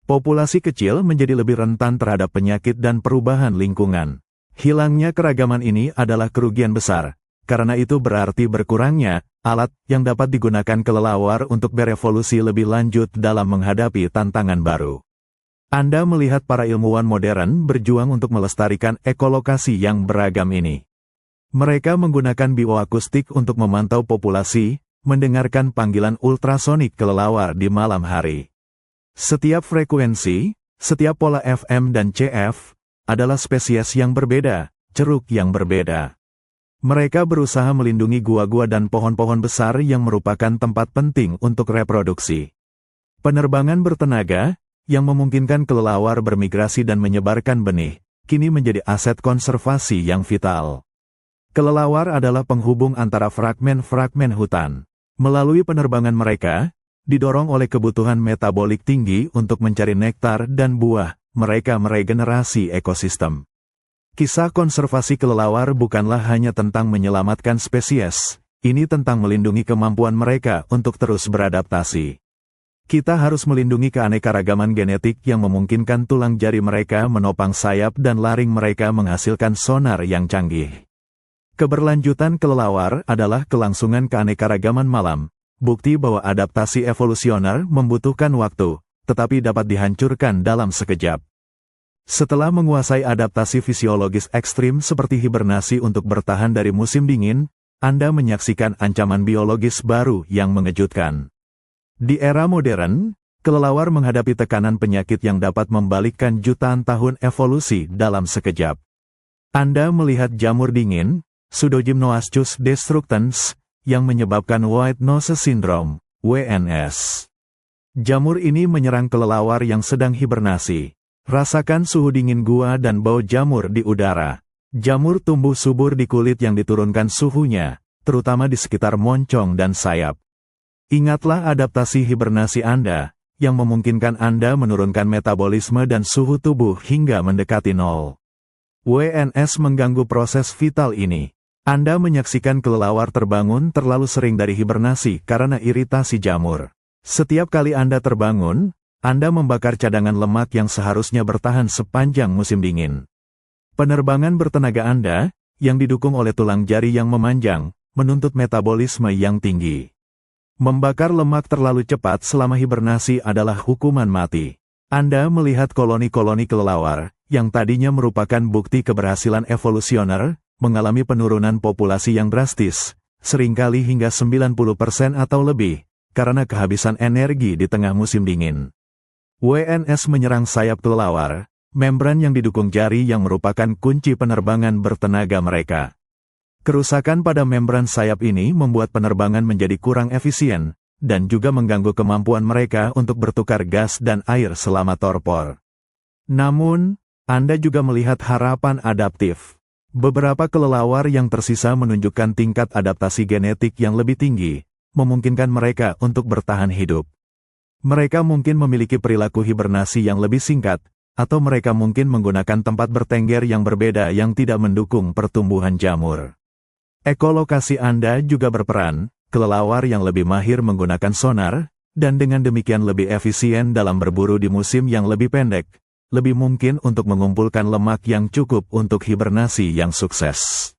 Populasi kecil menjadi lebih rentan terhadap penyakit dan perubahan lingkungan. Hilangnya keragaman ini adalah kerugian besar, karena itu berarti berkurangnya alat yang dapat digunakan kelelawar untuk berevolusi lebih lanjut dalam menghadapi tantangan baru. Anda melihat para ilmuwan modern berjuang untuk melestarikan ekolokasi yang beragam ini. Mereka menggunakan bioakustik untuk memantau populasi, mendengarkan panggilan ultrasonik kelelawar di malam hari. Setiap frekuensi, setiap pola FM dan CF, adalah spesies yang berbeda, ceruk yang berbeda. Mereka berusaha melindungi gua-gua dan pohon-pohon besar yang merupakan tempat penting untuk reproduksi. Penerbangan bertenaga, yang memungkinkan kelelawar bermigrasi dan menyebarkan benih, kini menjadi aset konservasi yang vital. Kelelawar adalah penghubung antara fragmen-fragmen hutan. Melalui penerbangan mereka, didorong oleh kebutuhan metabolik tinggi untuk mencari nektar dan buah, mereka meregenerasi ekosistem. Kisah konservasi kelelawar bukanlah hanya tentang menyelamatkan spesies, ini tentang melindungi kemampuan mereka untuk terus beradaptasi. Kita harus melindungi keanekaragaman genetik yang memungkinkan tulang jari mereka menopang sayap dan laring mereka menghasilkan sonar yang canggih. Keberlanjutan kelelawar adalah kelangsungan keanekaragaman malam, bukti bahwa adaptasi evolusioner membutuhkan waktu, tetapi dapat dihancurkan dalam sekejap. Setelah menguasai adaptasi fisiologis ekstrim seperti hibernasi untuk bertahan dari musim dingin, Anda menyaksikan ancaman biologis baru yang mengejutkan. Di era modern, kelelawar menghadapi tekanan penyakit yang dapat membalikkan jutaan tahun evolusi dalam sekejap. Anda melihat jamur dingin, Pseudogymnoascus destructans, yang menyebabkan White Nose Syndrome, WNS. Jamur ini menyerang kelelawar yang sedang hibernasi. Rasakan suhu dingin gua dan bau jamur di udara. Jamur tumbuh subur di kulit yang diturunkan suhunya, terutama di sekitar moncong dan sayap. Ingatlah adaptasi hibernasi Anda, yang memungkinkan Anda menurunkan metabolisme dan suhu tubuh hingga mendekati nol. WNS mengganggu proses vital ini. Anda menyaksikan kelelawar terbangun terlalu sering dari hibernasi karena iritasi jamur. Setiap kali Anda terbangun, Anda membakar cadangan lemak yang seharusnya bertahan sepanjang musim dingin. Penerbangan bertenaga Anda, yang didukung oleh tulang jari yang memanjang, menuntut metabolisme yang tinggi. Membakar lemak terlalu cepat selama hibernasi adalah hukuman mati. Anda melihat koloni-koloni kelelawar, yang tadinya merupakan bukti keberhasilan evolusioner, mengalami penurunan populasi yang drastis, seringkali hingga 90% atau lebih, karena kehabisan energi di tengah musim dingin. WNS menyerang sayap kelelawar, membran yang didukung jari yang merupakan kunci penerbangan bertenaga mereka. Kerusakan pada membran sayap ini membuat penerbangan menjadi kurang efisien, dan juga mengganggu kemampuan mereka untuk bertukar gas dan air selama torpor. Namun, Anda juga melihat harapan adaptif. Beberapa kelelawar yang tersisa menunjukkan tingkat adaptasi genetik yang lebih tinggi, memungkinkan mereka untuk bertahan hidup. Mereka mungkin memiliki perilaku hibernasi yang lebih singkat, atau mereka mungkin menggunakan tempat bertengger yang berbeda yang tidak mendukung pertumbuhan jamur. Ekolokasi Anda juga berperan, kelelawar yang lebih mahir menggunakan sonar, dan dengan demikian lebih efisien dalam berburu di musim yang lebih pendek, lebih mungkin untuk mengumpulkan lemak yang cukup untuk hibernasi yang sukses.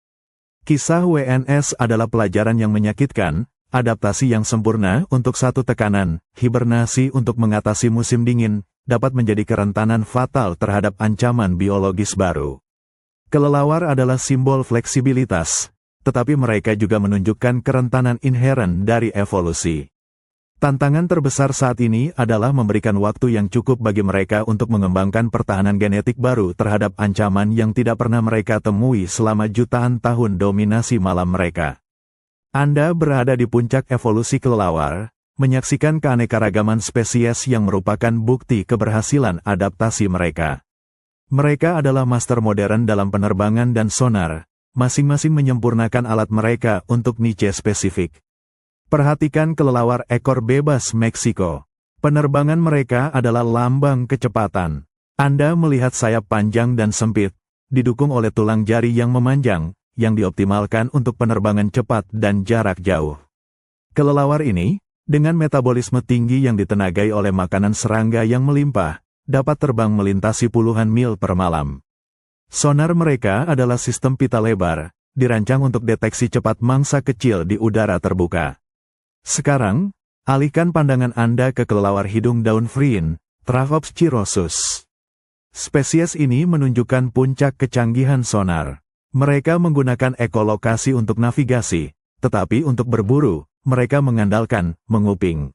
Kisah WNS adalah pelajaran yang menyakitkan, adaptasi yang sempurna untuk satu tekanan, hibernasi untuk mengatasi musim dingin, dapat menjadi kerentanan fatal terhadap ancaman biologis baru. Kelelawar adalah simbol fleksibilitas, tetapi mereka juga menunjukkan kerentanan inheren dari evolusi. Tantangan terbesar saat ini adalah memberikan waktu yang cukup bagi mereka untuk mengembangkan pertahanan genetik baru terhadap ancaman yang tidak pernah mereka temui selama jutaan tahun dominasi malam mereka. Anda berada di puncak evolusi kelelawar, menyaksikan keanekaragaman spesies yang merupakan bukti keberhasilan adaptasi mereka. Mereka adalah master modern dalam penerbangan dan sonar, masing-masing menyempurnakan alat mereka untuk niche spesifik. Perhatikan kelelawar ekor bebas Meksiko. Penerbangan mereka adalah lambang kecepatan. Anda melihat sayap panjang dan sempit, didukung oleh tulang jari yang memanjang, yang dioptimalkan untuk penerbangan cepat dan jarak jauh. Kelelawar ini, dengan metabolisme tinggi yang ditenagai oleh makanan serangga yang melimpah, dapat terbang melintasi puluhan mil per malam. Sonar mereka adalah sistem pita lebar, dirancang untuk deteksi cepat mangsa kecil di udara terbuka. Sekarang, alihkan pandangan Anda ke kelelawar hidung daun Phryne, Travops chirosus. Spesies ini menunjukkan puncak kecanggihan sonar. Mereka menggunakan ekolokasi untuk navigasi, tetapi untuk berburu, mereka mengandalkan menguping.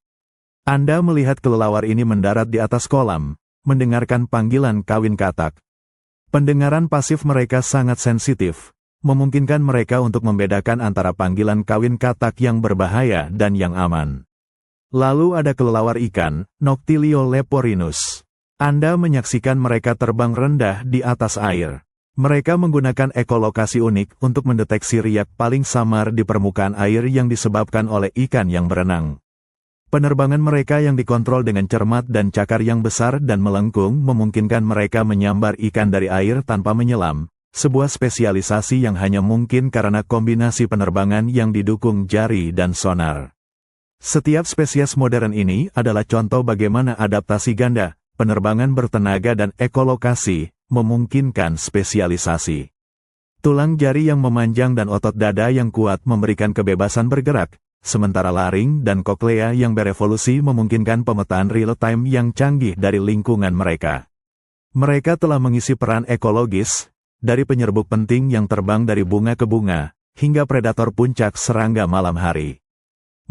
Anda melihat kelelawar ini mendarat di atas kolam, mendengarkan panggilan kawin katak. Pendengaran pasif mereka sangat sensitif, memungkinkan mereka untuk membedakan antara panggilan kawin katak yang berbahaya dan yang aman. Lalu ada kelelawar ikan, Noctilio leporinus. Anda menyaksikan mereka terbang rendah di atas air. Mereka menggunakan ekolokasi unik untuk mendeteksi riak paling samar di permukaan air yang disebabkan oleh ikan yang berenang. Penerbangan mereka yang dikontrol dengan cermat dan cakar yang besar dan melengkung memungkinkan mereka menyambar ikan dari air tanpa menyelam, sebuah spesialisasi yang hanya mungkin karena kombinasi penerbangan yang didukung jari dan sonar. Setiap spesies modern ini adalah contoh bagaimana adaptasi ganda, penerbangan bertenaga dan ekolokasi memungkinkan spesialisasi. Tulang jari yang memanjang dan otot dada yang kuat memberikan kebebasan bergerak, sementara laring dan koklea yang berevolusi memungkinkan pemetaan real-time yang canggih dari lingkungan mereka. Mereka telah mengisi peran ekologis, dari penyerbuk penting yang terbang dari bunga ke bunga, hingga predator puncak serangga malam hari.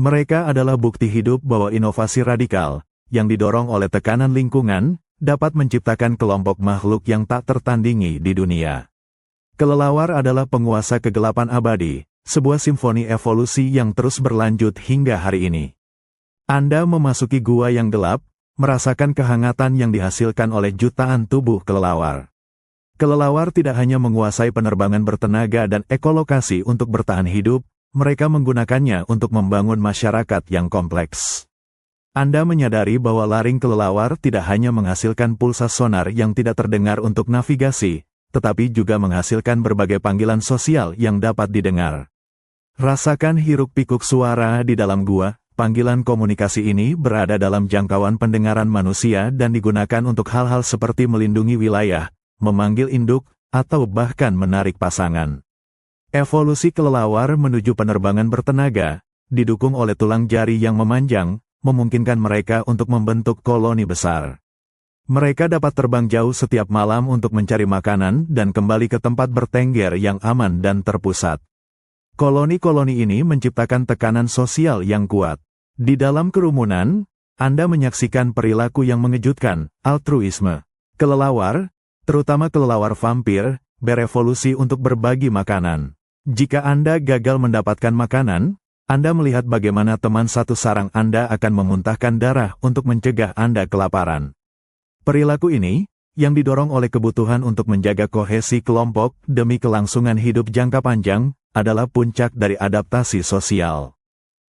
Mereka adalah bukti hidup bahwa inovasi radikal, yang didorong oleh tekanan lingkungan, dapat menciptakan kelompok makhluk yang tak tertandingi di dunia. Kelelawar adalah penguasa kegelapan abadi, sebuah simfoni evolusi yang terus berlanjut hingga hari ini. Anda memasuki gua yang gelap, merasakan kehangatan yang dihasilkan oleh jutaan tubuh kelelawar. Kelelawar tidak hanya menguasai penerbangan bertenaga dan ekolokasi untuk bertahan hidup, mereka menggunakannya untuk membangun masyarakat yang kompleks. Anda menyadari bahwa laring kelelawar tidak hanya menghasilkan pulsa sonar yang tidak terdengar untuk navigasi, tetapi juga menghasilkan berbagai panggilan sosial yang dapat didengar. Rasakan hiruk-pikuk suara di dalam gua, panggilan komunikasi ini berada dalam jangkauan pendengaran manusia dan digunakan untuk hal-hal seperti melindungi wilayah, memanggil induk, atau bahkan menarik pasangan. Evolusi kelelawar menuju penerbangan bertenaga, didukung oleh tulang jari yang memanjang, memungkinkan mereka untuk membentuk koloni besar. Mereka dapat terbang jauh setiap malam untuk mencari makanan dan kembali ke tempat bertengger yang aman dan terpusat. Koloni-koloni ini menciptakan tekanan sosial yang kuat. Di dalam kerumunan, Anda menyaksikan perilaku yang mengejutkan, altruisme. Kelelawar, terutama kelelawar vampir, berevolusi untuk berbagi makanan. Jika Anda gagal mendapatkan makanan, Anda melihat bagaimana teman satu sarang Anda akan memuntahkan darah untuk mencegah Anda kelaparan. Perilaku ini, yang didorong oleh kebutuhan untuk menjaga kohesi kelompok demi kelangsungan hidup jangka panjang, adalah puncak dari adaptasi sosial.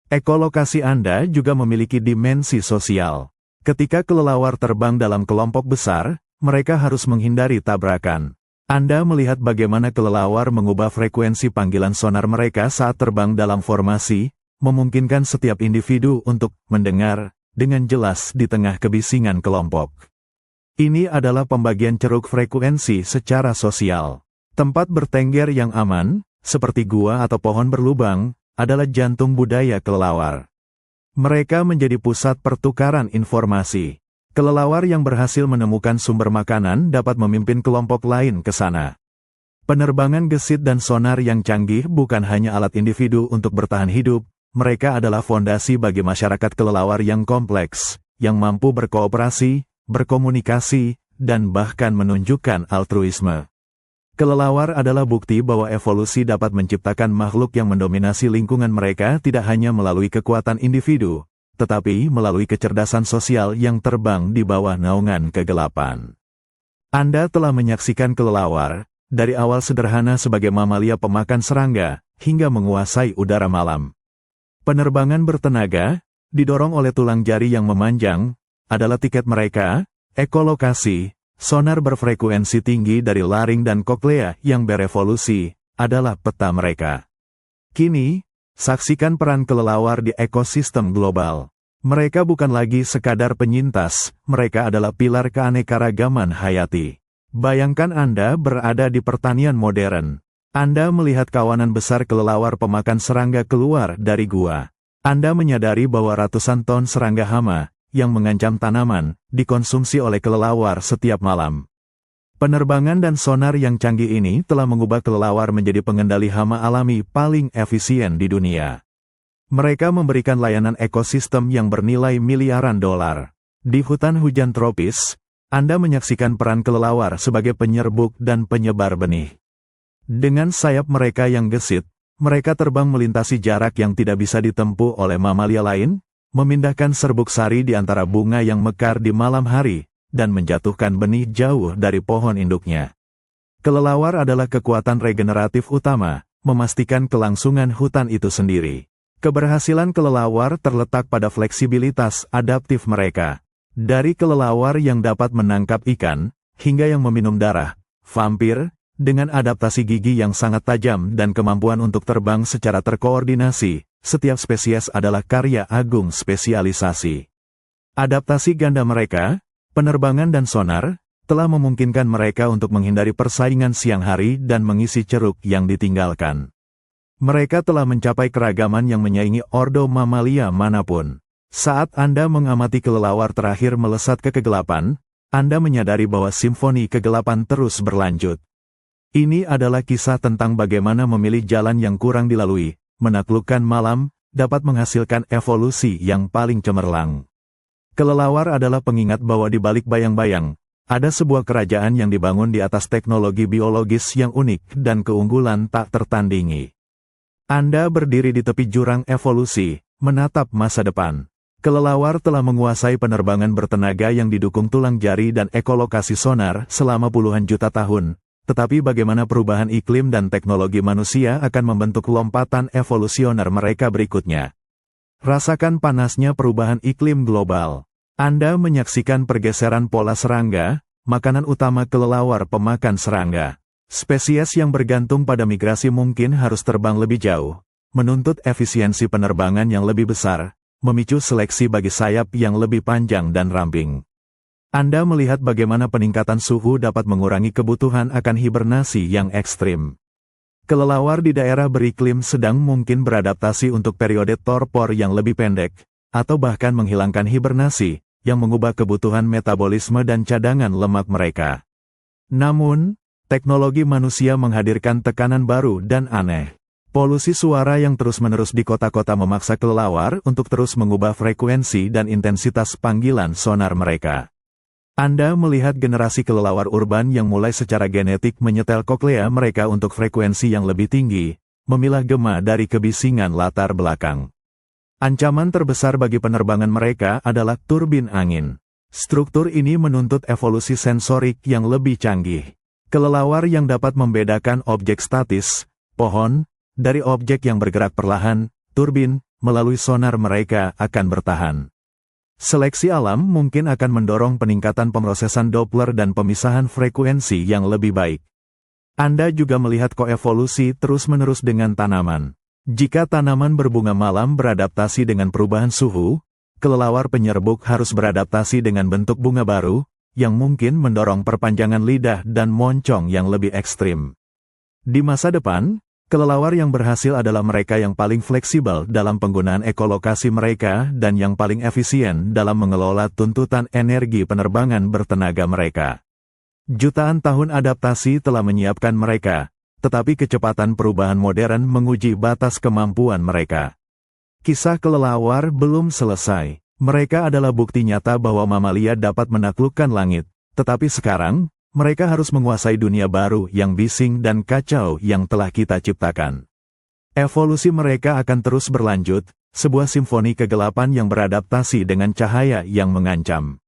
Ekolokasi Anda juga memiliki dimensi sosial. Ketika kelelawar terbang dalam kelompok besar, mereka harus menghindari tabrakan. Anda melihat bagaimana kelelawar mengubah frekuensi panggilan sonar mereka saat terbang dalam formasi, memungkinkan setiap individu untuk mendengar dengan jelas di tengah kebisingan kelompok. Ini adalah pembagian ceruk frekuensi secara sosial. Tempat bertengger yang aman, seperti gua atau pohon berlubang, adalah jantung budaya kelelawar. Mereka menjadi pusat pertukaran informasi. Kelelawar yang berhasil menemukan sumber makanan dapat memimpin kelompok lain ke sana. Penerbangan gesit dan sonar yang canggih bukan hanya alat individu untuk bertahan hidup, mereka adalah fondasi bagi masyarakat kelelawar yang kompleks, yang mampu berkooperasi, berkomunikasi, dan bahkan menunjukkan altruisme. Kelelawar adalah bukti bahwa evolusi dapat menciptakan makhluk yang mendominasi lingkungan mereka tidak hanya melalui kekuatan individu, tetapi melalui kecerdasan sosial yang terbang di bawah naungan kegelapan. Anda telah menyaksikan kelelawar, dari awal sederhana sebagai mamalia pemakan serangga, hingga menguasai udara malam. Penerbangan bertenaga, didorong oleh tulang jari yang memanjang, adalah tiket mereka. Ekolokasi, sonar berfrekuensi tinggi dari laring dan koklea yang berevolusi, adalah peta mereka. Kini, saksikan peran kelelawar di ekosistem global. Mereka bukan lagi sekadar penyintas, mereka adalah pilar keanekaragaman hayati. Bayangkan Anda berada di pertanian modern. Anda melihat kawanan besar kelelawar pemakan serangga keluar dari gua. Anda menyadari bahwa ratusan ton serangga hama, yang mengancam tanaman, dikonsumsi oleh kelelawar setiap malam. Penerbangan dan sonar yang canggih ini telah mengubah kelelawar menjadi pengendali hama alami paling efisien di dunia. Mereka memberikan layanan ekosistem yang bernilai miliaran dolar. Di hutan hujan tropis, Anda menyaksikan peran kelelawar sebagai penyerbuk dan penyebar benih. Dengan sayap mereka yang gesit, mereka terbang melintasi jarak yang tidak bisa ditempuh oleh mamalia lain, memindahkan serbuk sari di antara bunga yang mekar di malam hari, dan menjatuhkan benih jauh dari pohon induknya. Kelelawar adalah kekuatan regeneratif utama, memastikan kelangsungan hutan itu sendiri. Keberhasilan kelelawar terletak pada fleksibilitas adaptif mereka. Dari kelelawar yang dapat menangkap ikan, hingga yang meminum darah, vampir, dengan adaptasi gigi yang sangat tajam dan kemampuan untuk terbang secara terkoordinasi, setiap spesies adalah karya agung spesialisasi. Adaptasi ganda mereka, penerbangan dan sonar, telah memungkinkan mereka untuk menghindari persaingan siang hari dan mengisi ceruk yang ditinggalkan. Mereka telah mencapai keragaman yang menyaingi ordo mamalia manapun. Saat Anda mengamati kelelawar terakhir melesat ke kegelapan, Anda menyadari bahwa simfoni kegelapan terus berlanjut. Ini adalah kisah tentang bagaimana memilih jalan yang kurang dilalui, menaklukkan malam, dapat menghasilkan evolusi yang paling cemerlang. Kelelawar adalah pengingat bahwa di balik bayang-bayang, ada sebuah kerajaan yang dibangun di atas teknologi biologis yang unik dan keunggulan tak tertandingi. Anda berdiri di tepi jurang evolusi, menatap masa depan. Kelelawar telah menguasai penerbangan bertenaga yang didukung tulang jari dan ekolokasi sonar selama puluhan juta tahun. Tetapi bagaimana perubahan iklim dan teknologi manusia akan membentuk lompatan evolusioner mereka berikutnya. Rasakan panasnya perubahan iklim global. Anda menyaksikan pergeseran pola serangga, makanan utama kelelawar pemakan serangga. Spesies yang bergantung pada migrasi mungkin harus terbang lebih jauh, menuntut efisiensi penerbangan yang lebih besar, memicu seleksi bagi sayap yang lebih panjang dan ramping. Anda melihat bagaimana peningkatan suhu dapat mengurangi kebutuhan akan hibernasi yang ekstrim. Kelelawar di daerah beriklim sedang mungkin beradaptasi untuk periode torpor yang lebih pendek, atau bahkan menghilangkan hibernasi, yang mengubah kebutuhan metabolisme dan cadangan lemak mereka. Namun, teknologi manusia menghadirkan tekanan baru dan aneh. Polusi suara yang terus-menerus di kota-kota memaksa kelelawar untuk terus mengubah frekuensi dan intensitas panggilan sonar mereka. Anda melihat generasi kelelawar urban yang mulai secara genetik menyetel koklea mereka untuk frekuensi yang lebih tinggi, memilah gema dari kebisingan latar belakang. Ancaman terbesar bagi penerbangan mereka adalah turbin angin. Struktur ini menuntut evolusi sensorik yang lebih canggih. Kelelawar yang dapat membedakan objek statis, pohon, dari objek yang bergerak perlahan, turbin, melalui sonar mereka akan bertahan. Seleksi alam mungkin akan mendorong peningkatan pemrosesan Doppler dan pemisahan frekuensi yang lebih baik. Anda juga melihat koevolusi terus-menerus dengan tanaman. Jika tanaman berbunga malam beradaptasi dengan perubahan suhu, kelelawar penyerbuk harus beradaptasi dengan bentuk bunga baru, yang mungkin mendorong perpanjangan lidah dan moncong yang lebih ekstrim. Di masa depan, kelelawar yang berhasil adalah mereka yang paling fleksibel dalam penggunaan ekolokasi mereka dan yang paling efisien dalam mengelola tuntutan energi penerbangan bertenaga mereka. Jutaan tahun adaptasi telah menyiapkan mereka, tetapi kecepatan perubahan modern menguji batas kemampuan mereka. Kisah kelelawar belum selesai. Mereka adalah bukti nyata bahwa mamalia dapat menaklukkan langit, tetapi sekarang, mereka harus menguasai dunia baru yang bising dan kacau yang telah kita ciptakan. Evolusi mereka akan terus berlanjut, sebuah simfoni kegelapan yang beradaptasi dengan cahaya yang mengancam.